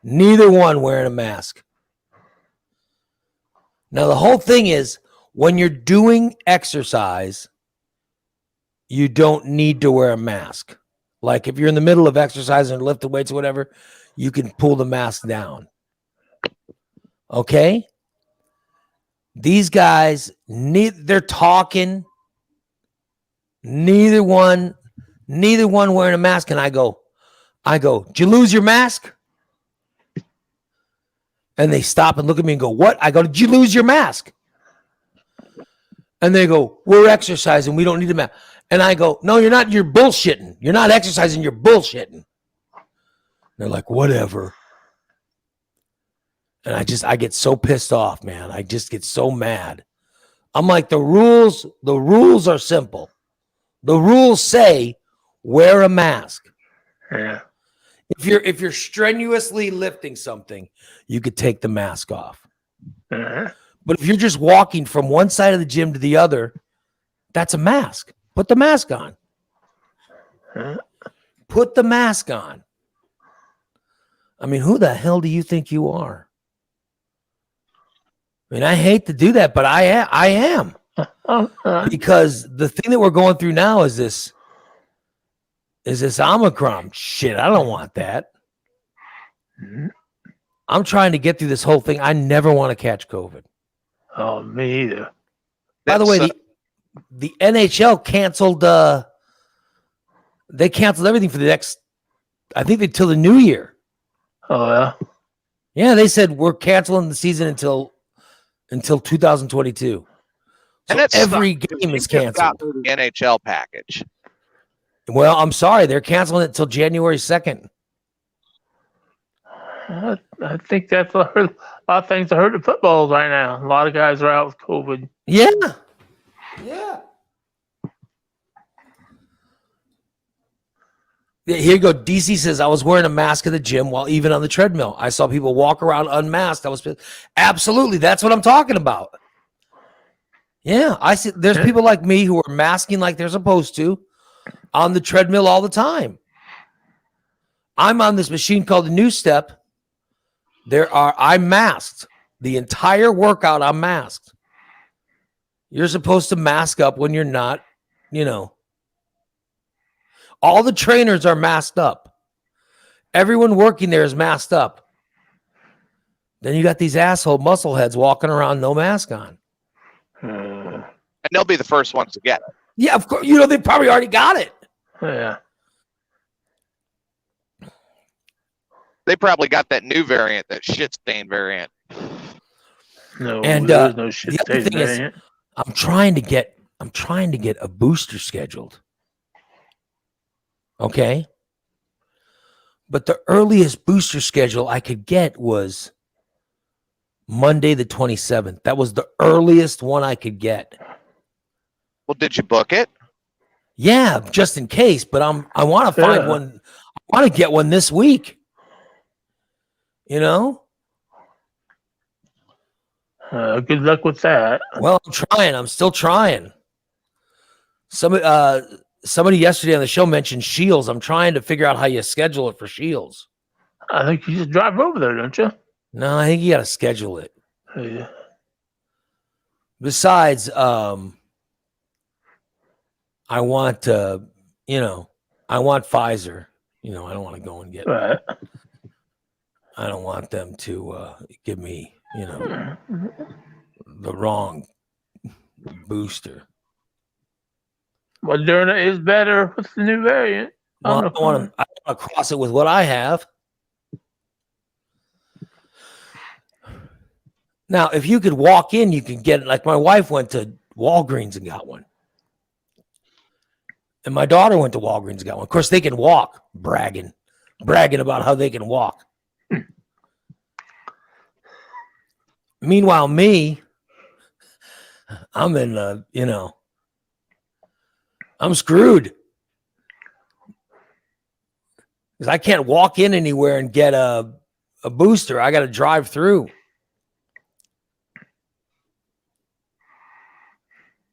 Neither one wearing a mask. Now, the whole thing is when you're doing exercise, you don't need to wear a mask. Like if you're in the middle of exercise and lifting weights or whatever, you can pull the mask down. Okay? These guys, they're talking. Neither one wearing a mask. And I go, did you lose your mask? And they stop and look at me and go, what? I go, did you lose your mask? And they go, we're exercising. We don't need a mask. And I go, no, you're not. You're bullshitting. You're not exercising. You're bullshitting. They're like, whatever. And I get so pissed off, man. I just get so mad. I'm like, the rules are simple. The rules say wear a mask. Yeah. If you're strenuously lifting something, you could take the mask off. Uh-huh. But if you're just walking from one side of the gym to the other, that's a mask. Put the mask on. Uh-huh. Put the mask on. I mean, who the hell do you think you are? I mean, I hate to do that, but I am. Because the thing that we're going through now is this Omicron shit. I don't want that. I'm trying to get through this whole thing. I never want to catch COVID. Oh, me either. By the way, the NHL canceled. They canceled everything for the next, I think, until the new year. Oh yeah. Yeah, they said we're canceling the season until 2022. So And it's every sucks, 'cause game you is just got canceled. the NHL package. Well, I'm sorry, they're canceling it until January 2nd. I think that's a lot of things are hurting football right now. A lot of guys are out with COVID. Yeah. Yeah. Here you go. DC says, I was wearing a mask at the gym while even on the treadmill. I saw people walk around unmasked. Absolutely. That's what I'm talking about. Yeah. I see. There's people like me who are masking like they're supposed to on the treadmill all the time. I'm on this machine called the New Step. I'm masked. The entire workout, I'm masked. You're supposed to mask up when you're not, All the trainers are masked up. Everyone working there is masked up. Then you got these asshole muscle heads walking around no mask on. And they'll be the first ones to get it. Yeah, of course. They probably already got it. Yeah. They probably got that new variant, that shit stain variant. No, And there's no shit. the other thing is, variant. I'm trying to get a booster scheduled. Okay. But the earliest booster schedule I could get was Monday the 27th. That was the earliest one I could get. Well, did you book it? Yeah, just in case, but I want to find one. I want to get one this week. Good luck with that. Well, I'm trying. I'm still trying. Somebody yesterday on the show mentioned Shields. I'm trying to figure out how you schedule it for Shields. I think you just drive over there, don't you? No, I think you got to schedule it. Yeah. Besides, I want I want Pfizer. I don't want to go and get. Right. I don't want them to give me, the wrong booster. Moderna is better with the new variant. Well, I don't want to cross it with what I have. Now, if you could walk in, you can get it. Like my wife went to Walgreens and got one. And my daughter went to Walgreens and got one. Of course, they can walk, bragging about how they can walk. Meanwhile, me, I'm in, I'm screwed. Because I can't walk in anywhere and get a booster. I got to drive through.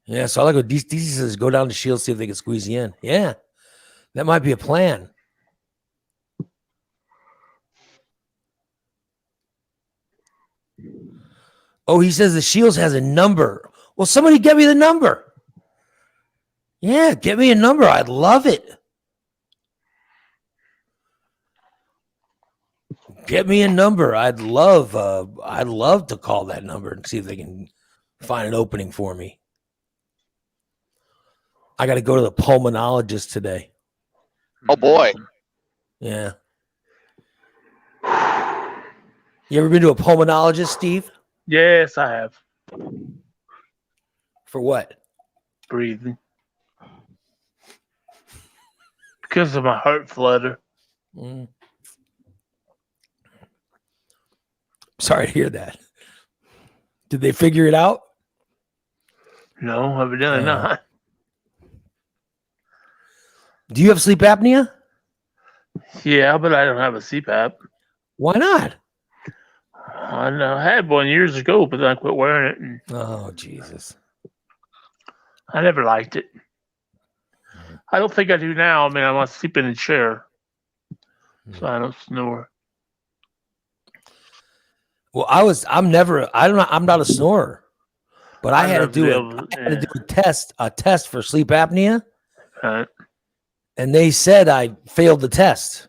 Yeah, so I like what DC says, go down to Shield, see if they can squeeze you in. Yeah, that might be a plan. Oh, he says the Shields has a number. Well, somebody get me the number. Yeah, get me a number. I'd love it. Get me a number. I'd love to call that number and see if they can find an opening for me. I got to go to the pulmonologist today. Oh boy. Yeah. You ever been to a pulmonologist, Steve? Yes, I have. For what? Breathing. Because of my heart flutter. Sorry to hear that. Did they figure it out? No, evidently not. Do you have sleep apnea? Yeah, but I don't have a CPAP. Why not? I know I had one years ago, but then I quit wearing it. And Oh, Jesus. I never liked it. I don't think I do now. I mean, I want to sleep in a chair, so I don't snore. Well, I'm not a snorer, but I had to do a test for sleep apnea, Right. and they said I failed the test.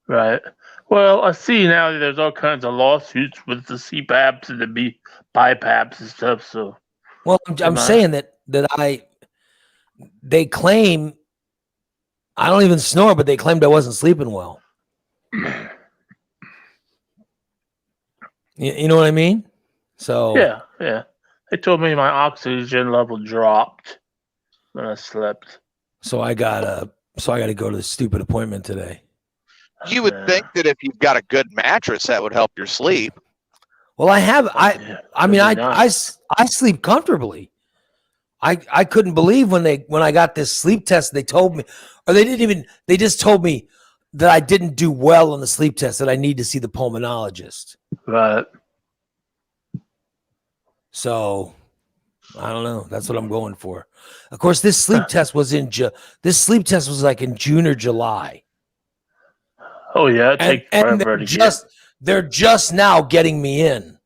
Right. Well, I see now that there's all kinds of lawsuits with the CPAPs and the BiPAPs and stuff. So, Well, I'm saying that they claim I don't even snore, but they claimed I wasn't sleeping well. You know what I mean? So yeah. They told me my oxygen level dropped when I slept. So I got to go to the stupid appointment today. You would think that if you've got a good mattress, that would help your sleep. Well, I sleep comfortably. I couldn't believe when I got this sleep test, they told me, or they just told me that I didn't do well on the sleep test, that I need to see the pulmonologist. Right. So I don't know. That's what I'm going for. Of course, this sleep test was like in June or July. Oh yeah, it takes forever to get. They're just now getting me in.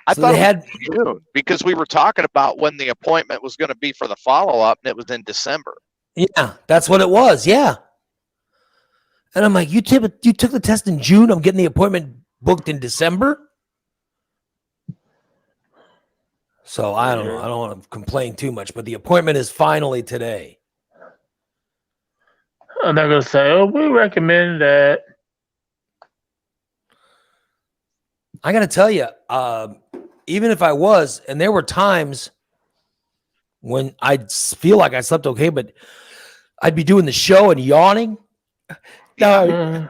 I So thought they it had was June because we were talking about when the appointment was going to be for the follow-up, and it was in December. Yeah, that's what it was. Yeah. And I'm like, you took the test in June. I'm getting the appointment booked in December. So I don't know. I don't want to complain too much, but the appointment is finally today. And they're going to say, oh, we recommend that. I got to tell you, even if I was, and there were times when I'd feel like I slept okay, but I'd be doing the show and yawning. Now,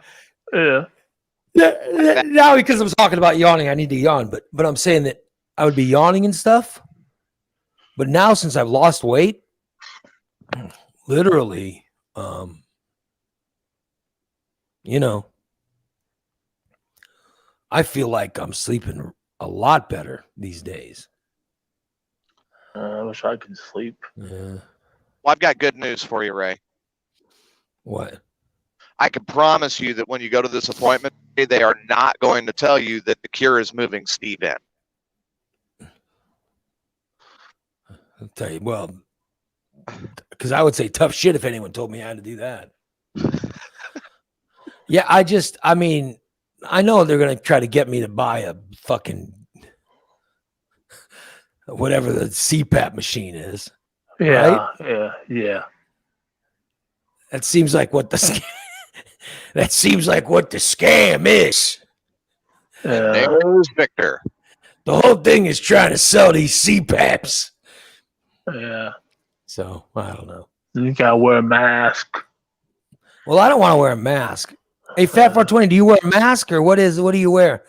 Yeah. now because I'm talking about yawning, I need to yawn, but I'm saying that I would be yawning and stuff. But now, since I've lost weight, literally, I feel like I'm sleeping a lot better these days. I wish I could sleep. Yeah. Well, I've got good news for you, Ray. What? I can promise you that when you go to this appointment, they are not going to tell you that the cure is moving Steve in. I'll tell you, well, because I would say tough shit if anyone told me I had to do that. Yeah, I mean, I know they're going to try to get me to buy a fucking whatever the CPAP machine is. Yeah, yeah. That seems like what the that seems like what the scam is. There's Victor. The whole thing is trying to sell these CPAPs. Yeah. So I don't know. You gotta wear a mask. Well, I don't want to wear a mask. Hey, Fat 420, do you wear a mask or what do you wear?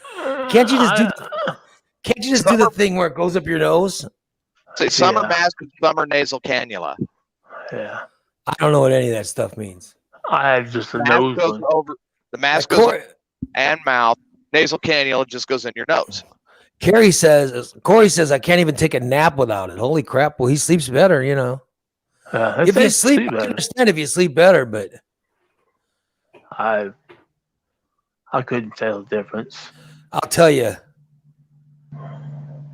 Can't you just do the thing where it goes up your nose? Say summer Yeah. mask and summer nasal cannula. Yeah. I don't know what any of that stuff means. I have just a Mask nose goes one. over the mask Like goes Corey, over and mouth. Nasal cannula just goes in your nose. Corey says I can't even take a nap without it. Holy crap! Well, he sleeps better, you know. They If say you sleep, I better. understand if you sleep better, but I couldn't tell the difference. I'll tell you,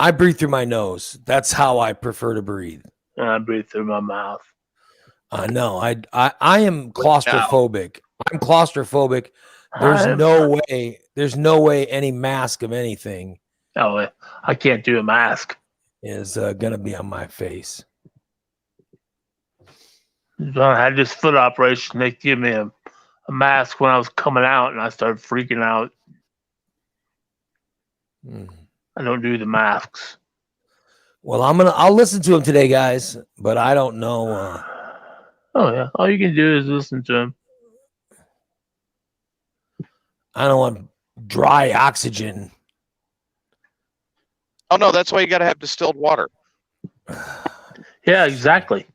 I breathe through my nose. That's how I prefer to breathe. And I breathe through my mouth. I know. I am claustrophobic. I'm claustrophobic. There's no way any mask of anything Oh, I can't do a mask. is gonna be on my face. I had this foot operation. They gave me a mask when I was coming out, and I started freaking out. Mm. I don't do the masks. Well, I'll listen to him today, guys, but I don't know. Oh yeah, all you can do is listen to him. I don't want dry oxygen. Oh no, that's why you got to have distilled water. Yeah, exactly.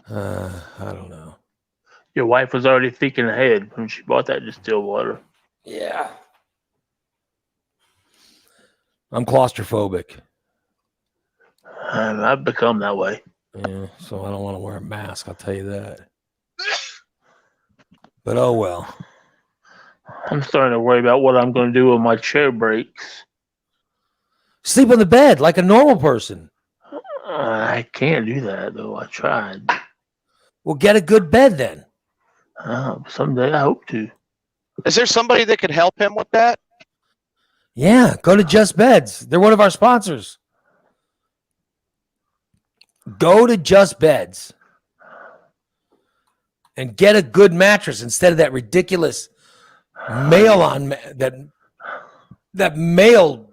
I don't know. Your wife was already thinking ahead when she bought that distilled water. Yeah. I'm claustrophobic. And I've become that way. Yeah, so I don't want to wear a mask, I'll tell you that. But oh well. I'm starting to worry about what I'm going to do when my chair breaks. Sleep on the bed like a normal person. I can't do that though. I tried. Well, get a good bed then. Someday I hope to. Is there somebody that could help him with that? Yeah, go to Just Beds. They're one of our sponsors. Go to Just Beds and get a good mattress instead of that ridiculous that male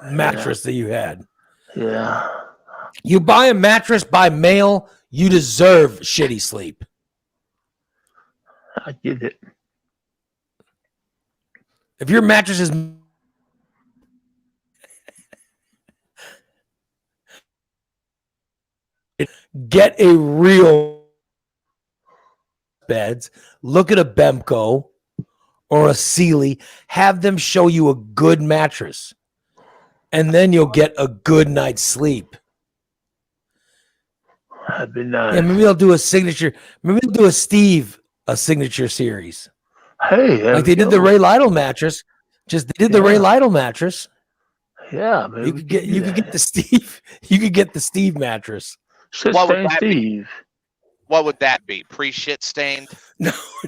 mattress that you had. Yeah. You buy a mattress by mail, you deserve shitty sleep. I get it. If your mattress is get a real beds, look at a Bemco or a Sealy, have them show you a good mattress, and then you'll get a good night's sleep. I've been nice. Yeah, maybe they'll do a signature. Maybe they'll do a signature series. Hey, there Like they we did the go. Ray Lytle mattress. They did the Ray Lytle mattress. Yeah, maybe You we could can do get that. the Steve. You could get the Steve mattress. Shit What would Stain that be? Steve. What would that be? Pre-shit stained?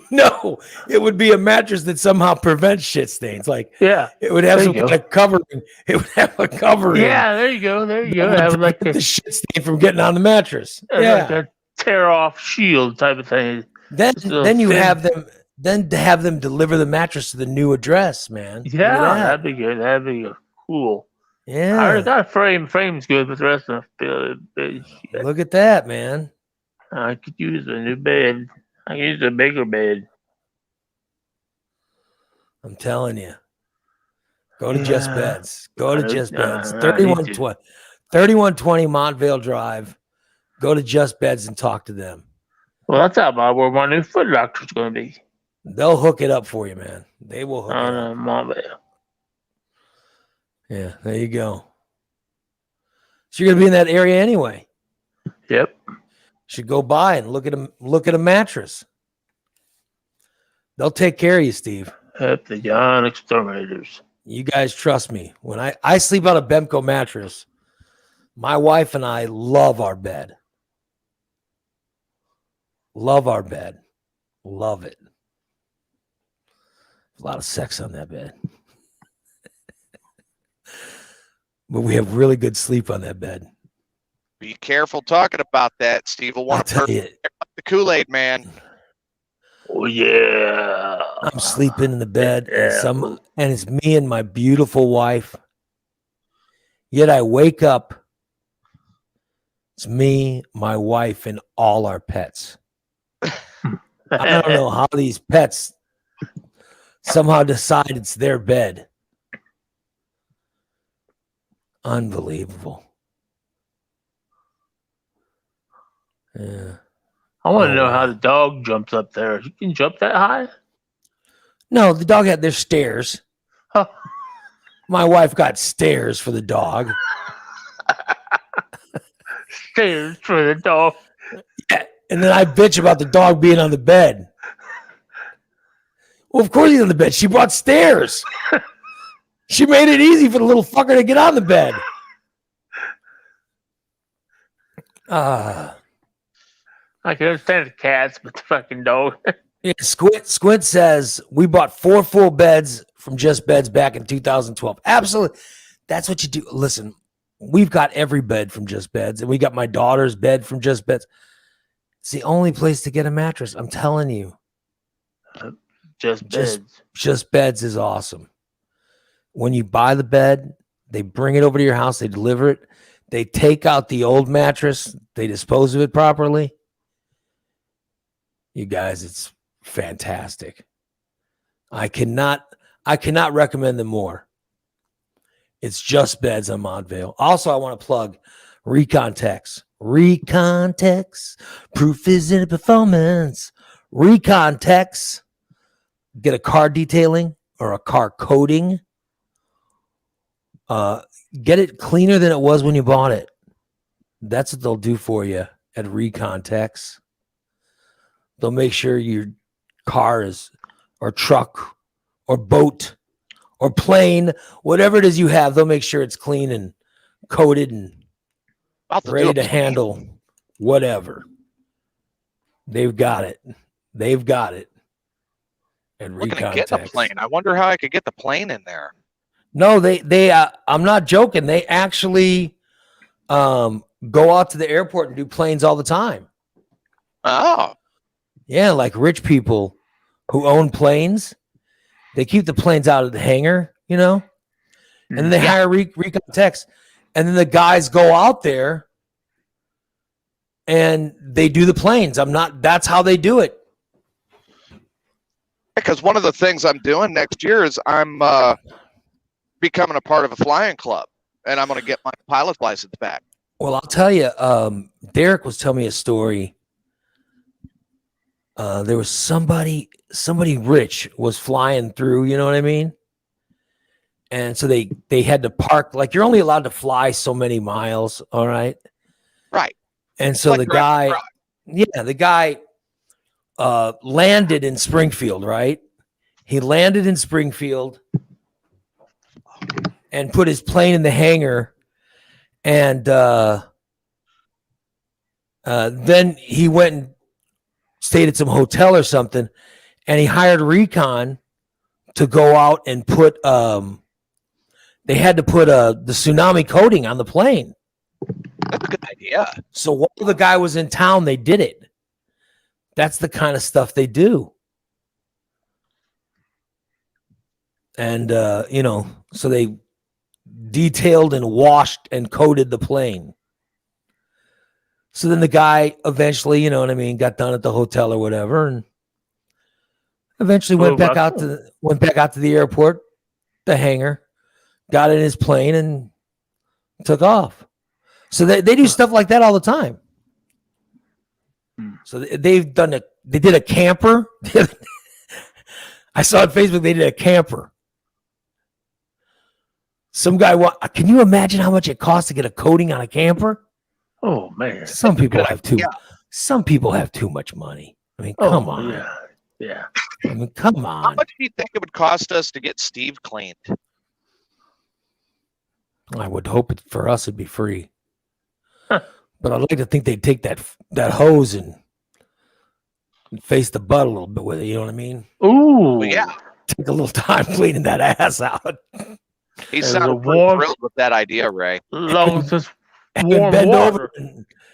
No, it would be a mattress that somehow prevents shit stains. Like Yeah. it would have There some you go. kind of covering. It would have a covering. Yeah, there you go. There you that go. would Have like prevent a, the shit stain from getting on the mattress. like Yeah. a tear off shield type of thing. Then just a you thin- have them. Then to have them deliver the mattress to the new address, man. Look at Yeah, that. that'd be good. That'd be cool. I Yeah. already got a frame. Frame's good, but the rest of it, Look at that, man. I could use a new bed. I could use a bigger bed. I'm telling you. Go to Just Yeah. Beds. Go to I- Just Beds. I need 3120 Montvale Drive. Go to Just Beds and talk to them. Well, that's about where my new foot doctor's going to be. They'll hook it up for you, man. They will hook it On up. Montvale. Yeah, there you go. So you're gonna be in that area anyway. Yep. Should go by and look at a mattress. They'll take care of you, Steve. At the John Exterminators. You guys trust me. When I sleep on a Bemco mattress, My wife and I love our bed. Love our bed. Love it. A lot of sex on that bed. But we have really good sleep on that bed. Be careful talking about that. Steve will I'll want to tell burn you, the Kool-Aid man. Oh yeah. I'm sleeping in the bed, Yeah. and it's me and my beautiful wife. Yet I wake up. It's me, my wife, and all our pets. I don't know how these pets somehow decide it's their bed. Unbelievable. Yeah. I want to Oh, know wow. how the dog jumps up there. You can jump that high? No, the dog had their stairs. Huh. My wife got stairs for the dog. Stairs for the dog. And then I bitch about the dog being on the bed. Well, of course he's on the bed. She brought stairs. She made it easy for the little fucker to get on the bed. I can understand the cats, but the fucking dog. Yeah, Squint says we bought 4 full beds from Just Beds back in 2012. Absolutely. That's what you do. Listen, we've got every bed from Just Beds, and we got my daughter's bed from Just Beds. It's the only place to get a mattress. I'm telling you. Just beds. Just Beds is awesome. When you buy the bed, they bring it over to your house, they deliver it, they take out the old mattress, they dispose of it properly. You guys, it's fantastic. I cannot recommend them more. It's Just Beds on Montvale. Also, I want to plug Recon Tex. Recon Tex. Proof is in the performance. Recon Tex. Get a car detailing or a car coating. Get it cleaner than it was when you bought it. That's what they'll do for you at Recon Tex. They'll make sure your car is, or truck, or boat, or plane, whatever it is you have, they'll make sure it's clean and coated and About ready do to a handle whatever. They've got it. They've got it. And Looking Recon to get the Tex. plane. I wonder how I could get the plane in there. No, they I'm not joking. They actually go out to the airport and do planes all the time. Oh, Yeah, like rich people who own planes, they keep the planes out of the hangar, you know, and then they hire Recon Tex, and then the guys go out there and they do the planes. That's how they do it. because one of the things I'm doing next year is I'm becoming a part of a flying club, and I'm going to get my pilot's license back. Well, I'll tell you, Derek was telling me a story. There was somebody rich was flying through, you know what I mean? And so they had to park, like you're only allowed to fly so many miles, all right? Right. And so Like the driving a guy, the guy landed in Springfield, right? He landed in Springfield and put his plane in the hangar, and then he went and stayed at some hotel or something, and he hired Recon to go out and put they had to put the tsunami coating on the plane. That's a good idea. So while the guy was in town, they did it. That's the kind of stuff they do. And so they detailed and washed and coated the plane. So then the guy eventually, you know what I mean, got done at the hotel or whatever, and eventually went back out to the airport, the hangar, got in his plane, and took off. So they do stuff like that all the time. So they did a camper. I saw on Facebook they did a camper. Some guy, can you imagine how much it costs to get a coating on a camper? Oh man. Some people have too much money. I mean, come on. Yeah. I mean, come How on. much do you think it would cost us to get Steve cleaned? I would hope for us it'd be free. But I'd like to think they'd take that hose and face the butt a little bit with it. You know what I mean? Ooh. Well, yeah, Take a little time cleaning that ass out. he There's sounded a pretty warm- thrilled with that idea, Ray. As long as it's Have warm him bend water.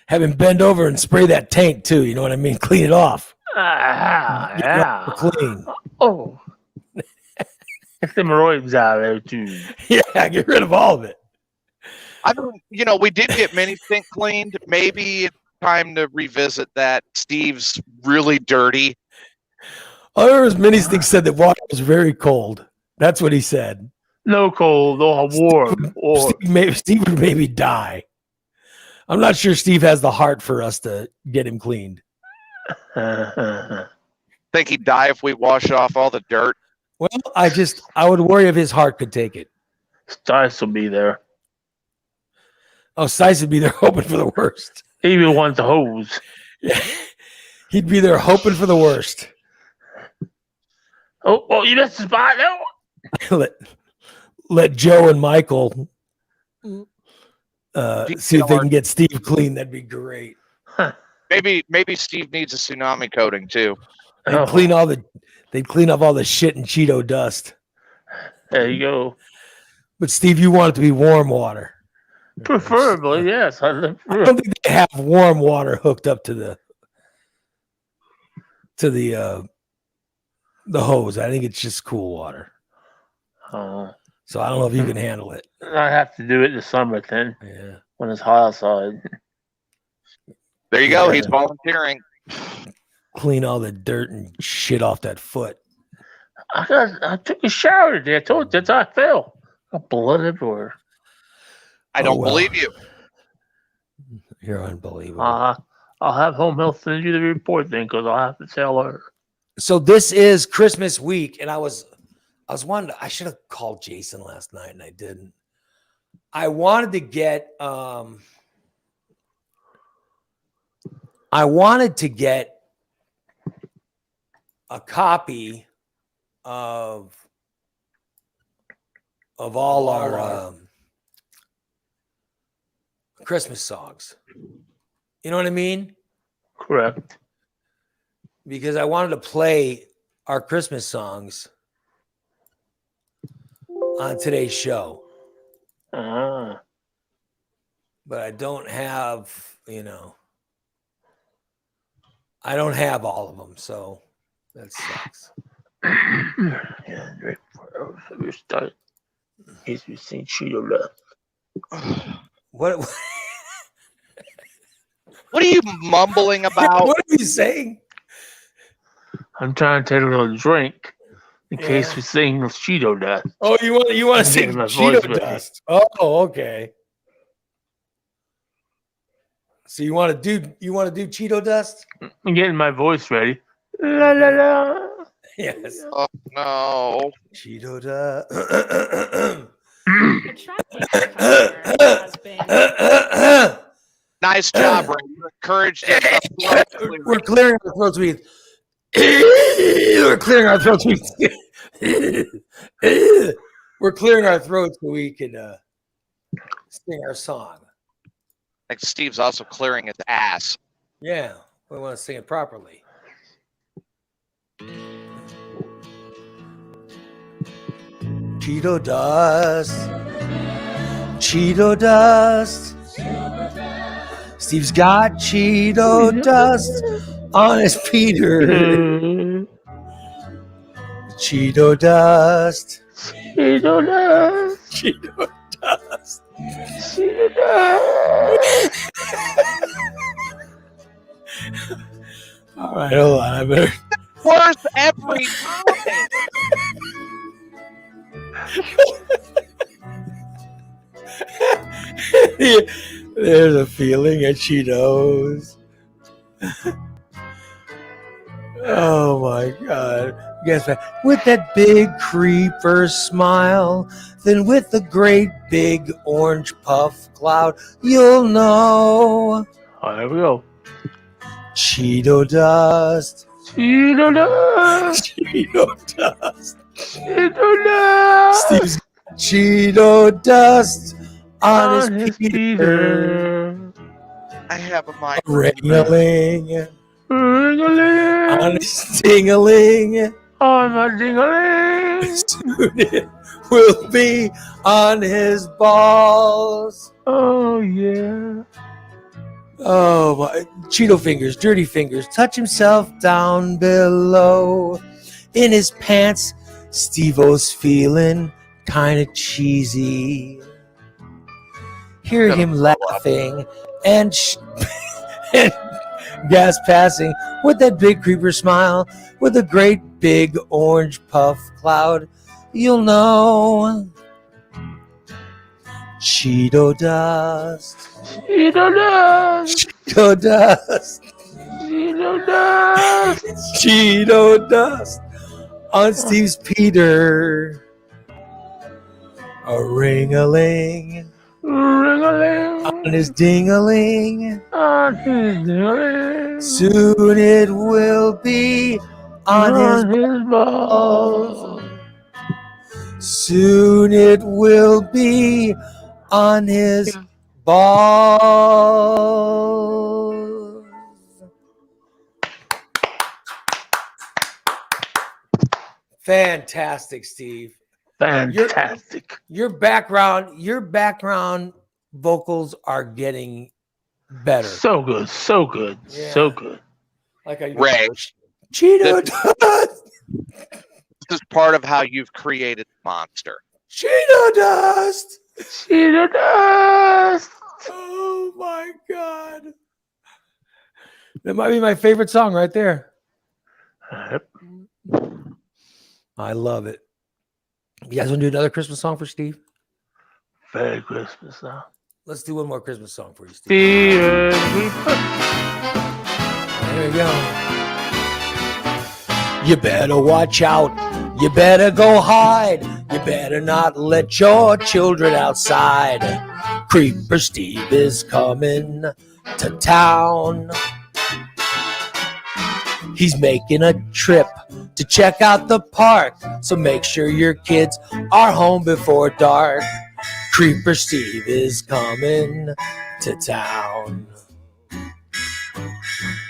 have him bend over and spray that tank too. You know what I mean? Clean it off. Ah, Get it all yeah. clean. Oh. Get them roids out of there, too. Yeah, get rid of all of it. I mean, we did get mini stink cleaned. Maybe it's time to revisit that. Steve's really dirty. Others many things said that water was very cold. That's what he said. No cold, no warm. Or Steve would maybe die. I'm not sure Steve has the heart for us to get him cleaned. Think he'd die if we wash off all the dirt. Well, I would worry if his heart could take it. Stice will be there. Oh, Stice would be there hoping for the worst. He even wants the hose. Yeah. He'd be there hoping for the worst. Oh, you missed the spot now? let Joe and Michael see if they can get Steve clean. That'd be great. Maybe Steve needs a tsunami coating too. They'd Oh. clean up all the shit and Cheeto dust. There you go. But Steve, you want it to be warm water. Preferably, yes. I don't think they have warm water hooked up to the hose. I think it's just cool water. Oh, So I don't know if you can handle it. I have to do it in the summer then, Yeah. when it's hot outside. There you go. Yeah. He's volunteering. Clean all the dirt and shit off that foot. I took a shower today. I told you that's how I fell. Got blood everywhere. I don't well. believe you. You're unbelievable. I'll have home health send you the report then, because I'll have to tell her. So this is Christmas week, and I was wanting to, I should have called Jason last night and I didn't. I wanted to get a copy of all our Christmas songs. You know what I mean? Correct. Because I wanted to play our Christmas songs on today's show. Ah. But I don't have, I don't have all of them, so that sucks. Yeah, right before we start. In case we seen Cheeto left. What What are you mumbling about? what are you saying? I'm trying to take a little drink in case Yeah. we sing Cheeto dust. Oh, you want to I'm sing getting my voice Cheeto ready. Dust? Oh, okay. So you want to do Cheeto Dust? I'm getting my voice ready. La la la. Yes. Oh no. Cheeto Dust. Nice job, Ray. You encouraged us. We're clearing our throats. We're clearing our throats. We're clearing our throats so we can sing our song. Like Steve's also clearing his ass. Yeah, we want to sing it properly. Cheeto dust. Cheeto dust. Steve's got Cheeto dust on his Peter. Cheeto dust. Cheeto dust. Cheeto dust. Cheeto dust. All right, hold on. I better. Worse every time. There's a feeling at Cheetos. Oh my God. Guess what? With that big creeper smile, then with the great big orange puff cloud, you'll know Oh, there we go. Cheeto dust. Cheeto dust. Cheeto dust. Cheeto dust. Steve's got Cheeto dust on his his Peter. Peter. I have a mic. Ring-a-ling, Ring-a-ling. on his ding-a-ling. On my ding-a-ling. Soon it will be on his balls. Oh, yeah. Oh, my. Cheeto fingers, dirty fingers, touch himself down below. In his pants, Steve-O's feeling kind of cheesy. Hear him laughing and gas passing with that big creeper smile, with a great big orange puff cloud. You'll know Cheeto dust. Cheeto dust. Cheeto dust. Cheeto dust. Cheeto dust on Steve's Peter. A ring-a-ling Ring-a-ling. on his ding-a-ling. On his ding-a-ling. Soon it will be on his balls. Soon it will be on his balls. Fantastic, Steve. Fantastic. Your background vocals are getting better. So good. So good. Yeah. So good. Like I Ray, Cheeto dust. this is part of how you've created Monster. Cheeto dust. Cheeto dust. Oh my God. That might be my favorite song right there. I love it. You guys want to do another Christmas song for Steve? Merry Christmas, huh? Let's do one more Christmas song for you, Steve. There There you go. You better watch out. You better go hide. You better not let your children outside. Creeper Steve is coming to town. He's making a trip to check out the park, so make sure your kids are home before dark. Creeper Steve is coming to town.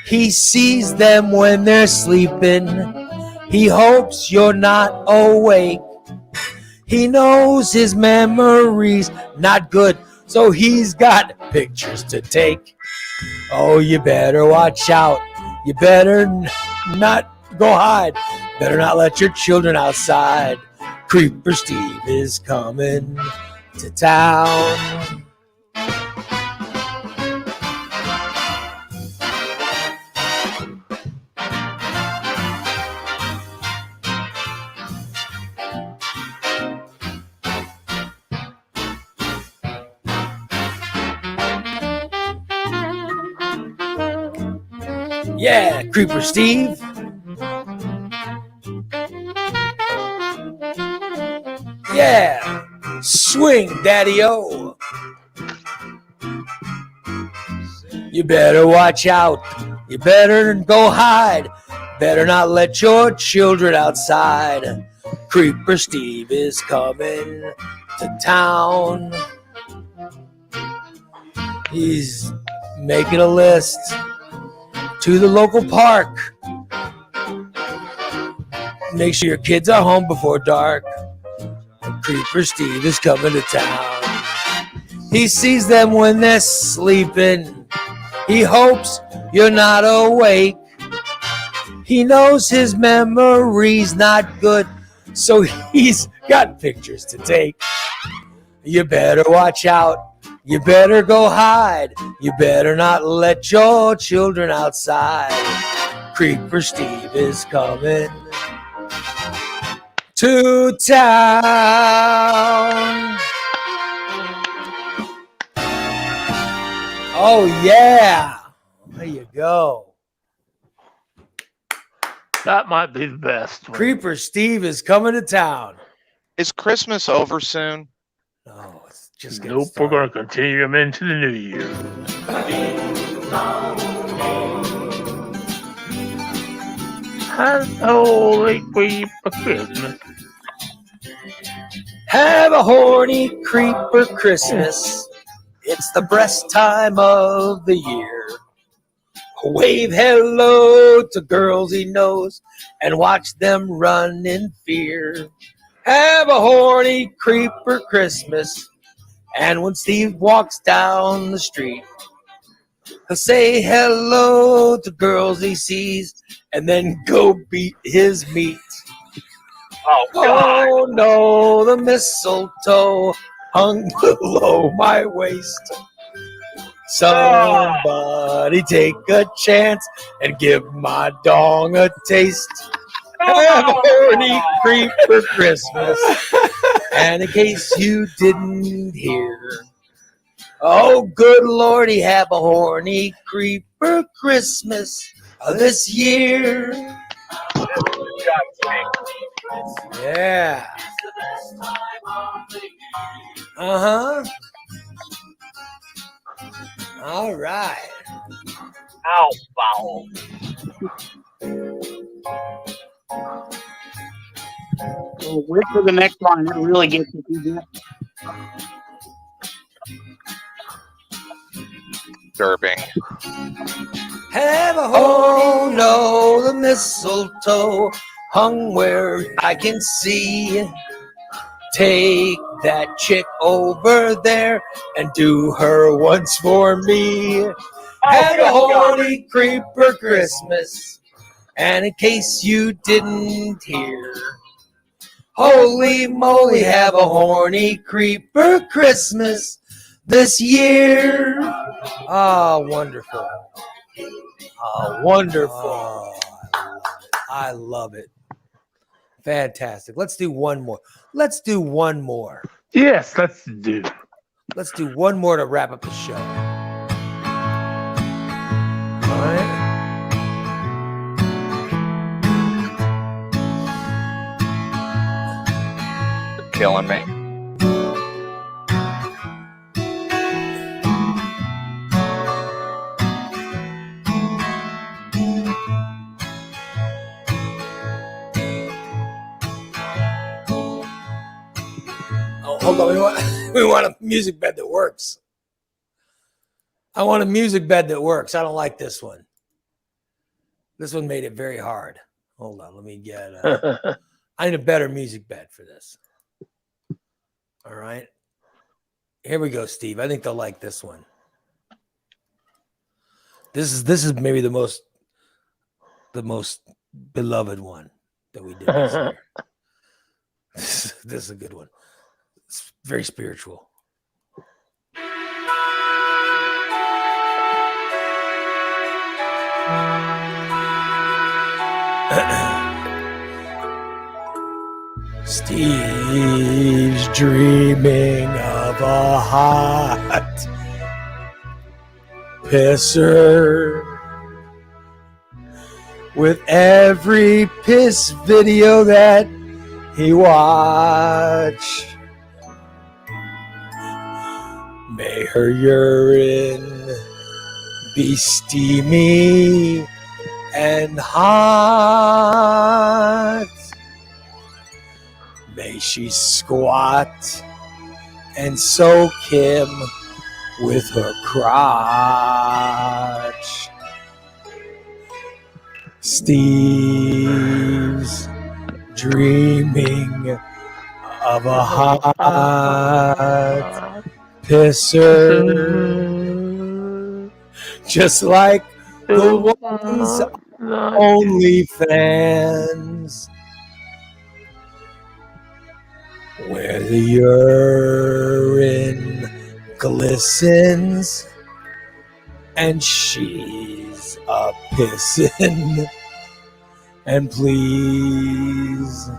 He sees them when they're sleeping. He hopes you're not awake. He knows his memory's not good, so he's got pictures to take. Oh, you better watch out. You better not go hide. Better not let your children outside. Creeper Steve is coming to town. Yeah, Creeper Steve. Yeah, swing, Daddy-O. You better watch out. You better go hide. Better not let your children outside. Creeper Steve is coming to town. He's making a list to the local park. Make sure your kids are home before dark. Creeper Steve is coming to town. He sees them when they're sleeping. He hopes you're not awake. He knows his memory's not good, so he's got pictures to take. You better watch out. You better go hide. You better not let your children outside. Creeper Steve is coming to town. Oh, yeah. There you go. That might be the best one. Creeper Steve is coming to town. Is Christmas over soon? Oh, it's just getting Nope, we're started. going to continue them into the new year. Have a holy creeper Christmas. Have a horny creeper Christmas. It's the breast time of the year. Wave hello to girls he knows and watch them run in fear. Have a horny creeper Christmas. And when Steve walks down the street, he'll say hello to girls he sees and then go beat his meat. Oh no, the mistletoe hung below my waist. Somebody take a chance and give my dong a taste. Have a horny creeper Christmas. And in case you didn't hear, oh good lordy, have a horny creeper Christmas this year. Yeah. Uh-huh. All right. Ow, foul. Well, wait for the next one. It really gets you. Disturbing. Have a oh no, the mistletoe hung where I can see. Take that chick over there and do her once for me. Have a horny creeper Christmas. And in case you didn't hear, holy moly, have a horny creeper Christmas this year. Ah, wonderful. Ah, wonderful. I love it. Fantastic. Let's do one more. Let's do one more. Yes, let's do. Let's do one more to wrap up the show. All right. You're killing me. Hold on, we want a music bed that works. I want a music bed that works. I don't like this one. This one made it very hard. Hold on, let me get I need a better music bed for this. All right. Here we go, Steve. I think they'll like this one. This is maybe the most beloved one that we did this year. This is a good one. It's very spiritual. Steve's dreaming of a hot pisser. With every piss video that he watched, may her urine be steamy and hot. May she squat and soak him with her crotch. Steve's dreaming of a hot pisser, just like the ones OnlyFans, where the urine glistens and she's a pissin'. And please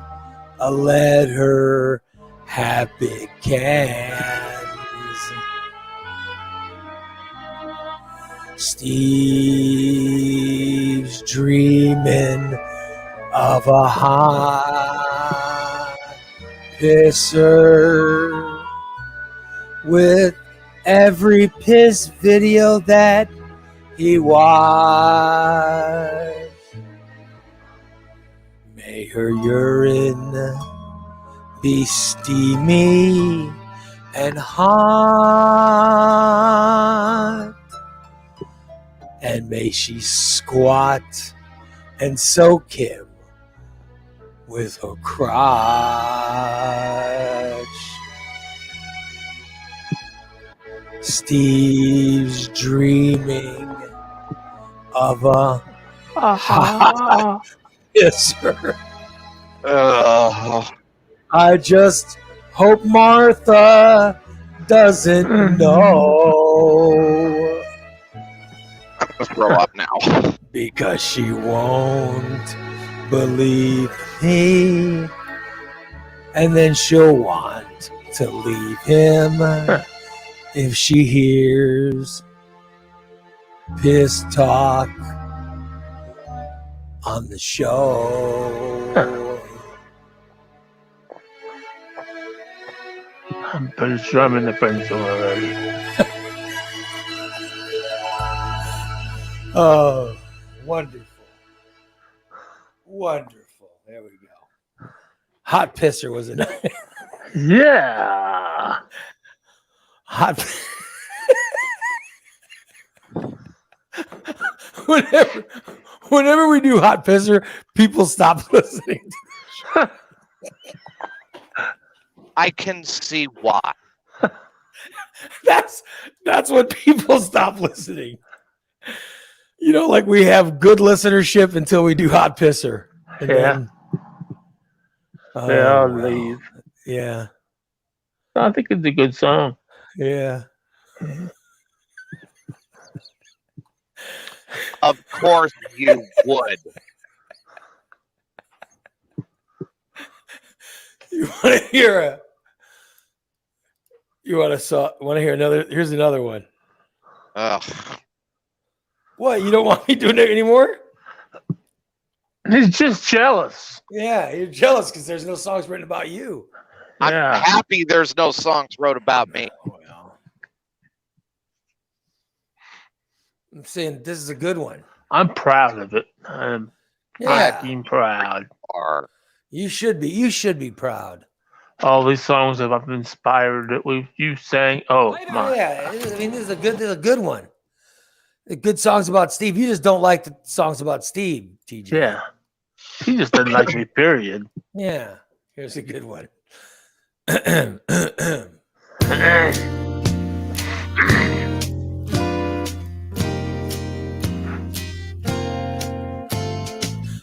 let her have big cans. Steve's dreaming of a hot pisser. With every piss video that he watched, may her urine be steamy and hot, and may she squat and soak him with her crotch. Steve's dreaming of a kisser. I just hope Martha doesn't know, Let's grow up now. because she won't believe me, and then she'll want to leave him if she hears piss talk on the show. I'm pretty sure I'm in the friend zone already. Oh, wonderful. Wonderful. There we go. Hot pisser was a Yeah. hot. Whenever we do hot pisser, people stop listening. I can see why. That's when people stop listening. You know, like we have good listenership until we do hot pisser. And Yeah. then, They all well, leave. Yeah. I think it's a good song. Yeah. Of course you would. You want to hear want to hear another? Here's another one. Ugh. What? You don't want me doing it anymore? He's just jealous. Yeah, you're jealous because there's no songs written about you. I'm Yeah. happy there's no songs wrote about me. Well, I'm saying this is a good one. I'm proud of it. I'm Yeah, fucking proud. Or you should be. You should be proud. All these songs that I've inspired that you sang. Oh I know, my! yeah, I mean, this is a good one. The good songs about Steve. You just don't like the songs about Steve, TJ. Yeah, he just doesn't like me. Period. Yeah. Here's a good one.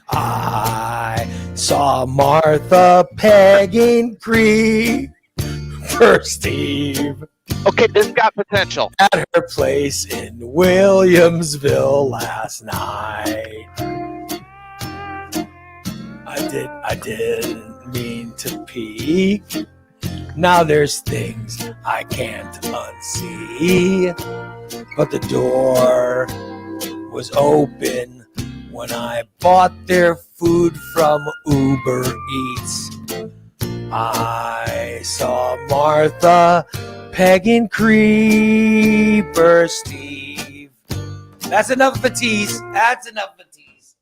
I saw Martha pegging Creeper Steve okay, this got potential. at her place in Williamsville last night. I didn't mean to peek. Now there's things I can't unsee. But the door was open when I bought their food from Uber Eats. I saw Martha pegging Creeper Steve. That's enough of a tease. That's enough of a tease.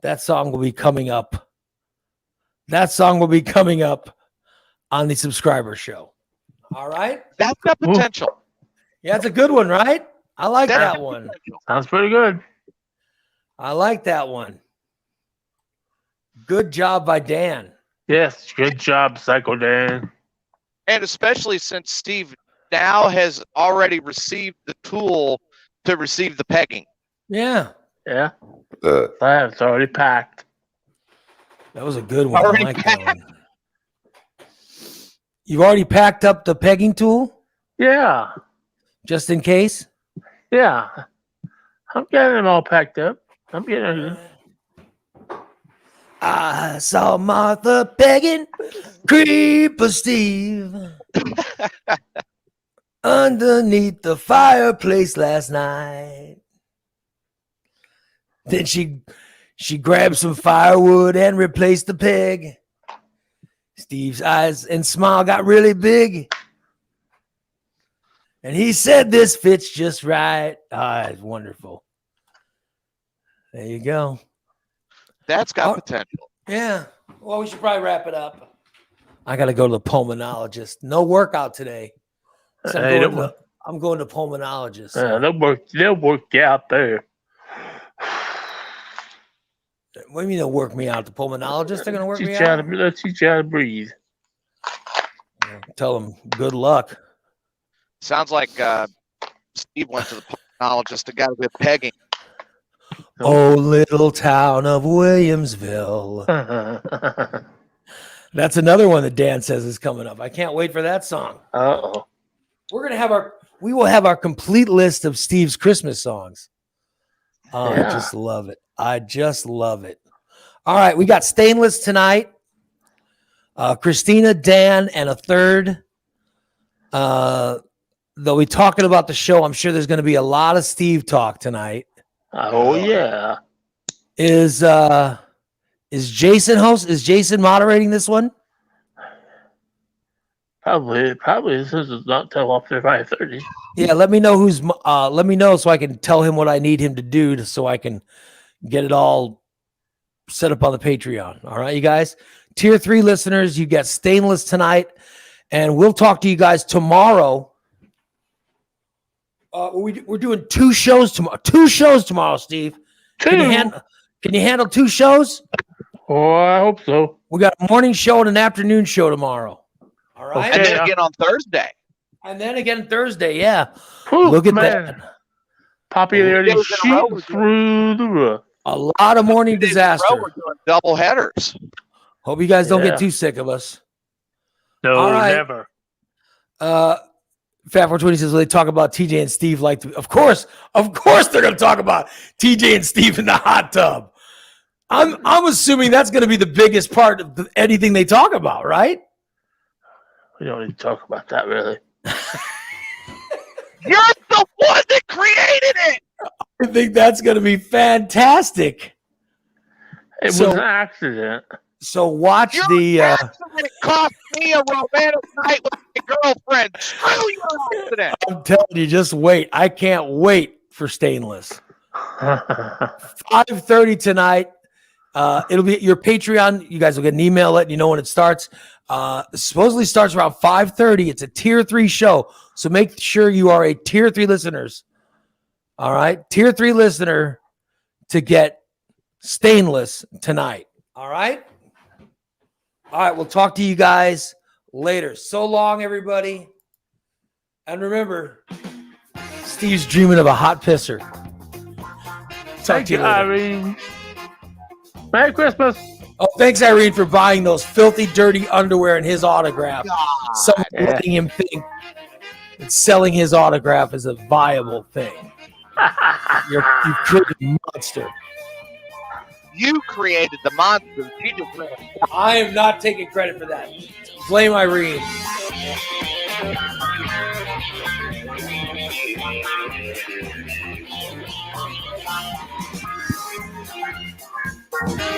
That song will be coming up. That song will be coming up on the subscriber show. All right? That's got potential. Yeah, it's a good one, right? I like That's that got one. potential. Sounds pretty good. I like that one. Good job by Dan. Yes, good job, Psycho Dan. And especially since Steve now has already received the tool to receive the pegging. Yeah, Yeah, it's already packed. that was a good one. I Already like that one. You've already packed up the pegging tool Yeah, just in case? yeah. I'm getting them all packed up. I'm getting it. I saw Martha pegging Creeper Steve underneath the fireplace last night. Then she grabbed some firewood and replaced the peg. Steve's eyes and smile got really big. And he said, "This fits just right." Ah, it's wonderful. There you go. That's got Oh. potential. Yeah. Well, we should probably wrap it up. I got to go to the pulmonologist. No workout today. So Hey, I'm going to pulmonologist. they'll work you out there. What do you mean they'll work me out? The pulmonologist, they're going to work me Teach you how out? to, let's teach you how to breathe. Tell them good luck. Sounds like Steve went to the pulmonologist. The guy with pegging. Oh, little town of Williamsville. That's another one that Dan says is coming up. I can't wait for that song. Uh-oh. We will have our complete list of Steve's Christmas songs. Oh, Yeah. I just love it. I just love it. All right, we got Stainless tonight. Christina, Dan, and a third. They'll be talking about the show. I'm sure there's going to be a lot of Steve talk tonight. Oh, yeah. Is Jason host? Is Jason moderating this one? Probably since it's not till after 5:30. Yeah, let me know let me know so I can tell him what I need him to do so I can get it all set up on the Patreon. All right, you guys. Tier 3 listeners, you get Stainless tonight, and we'll talk to you guys tomorrow. We're doing 2 shows tomorrow. 2 shows tomorrow, Steve. Can you handle 2 shows? Oh, I hope so. We got a morning show and an afternoon show tomorrow. All right. And Okay. then again on Thursday. And then again Thursday, yeah. Whew, Look at man. that. Popularity Days in a row, shooting through the roof. A lot of morning Days in a row, disaster. We're doing double headers. Hope you guys don't Yeah. get too sick of us. No, All right. never. Fat 420 says, well, they talk about TJ and Steve like to, of course they're going to talk about TJ and Steve in the hot tub. I'm assuming that's going to be the biggest part of anything they talk about, right? We don't need to talk about that, really. You're the one that created it. I think that's going to be fantastic. It So- was an accident. So watch Your the accident cost me a romantic night with my girlfriend. Screw your accident. I'm telling you, just wait. I can't wait for Stainless. 5:30 tonight. It'll be your Patreon. You guys will get an email letting you know when it starts. It supposedly starts around 5:30. It's a tier 3 show. So make sure you are a tier 3 listeners. All right. Tier 3 listener to get Stainless tonight. All right. All right. We'll talk to you guys later. So long, everybody. And remember, Steve's dreaming of a hot pisser. Talk Thank to you you, later. Irene. Merry Christmas. Oh, thanks, Irene, for buying those filthy, dirty underwear and his autograph. Someone Yeah. letting him think that selling his autograph is a viable thing. You've created a monster. You created the monster. She just ran. I am not taking credit for that. Blame Irene. Thank you.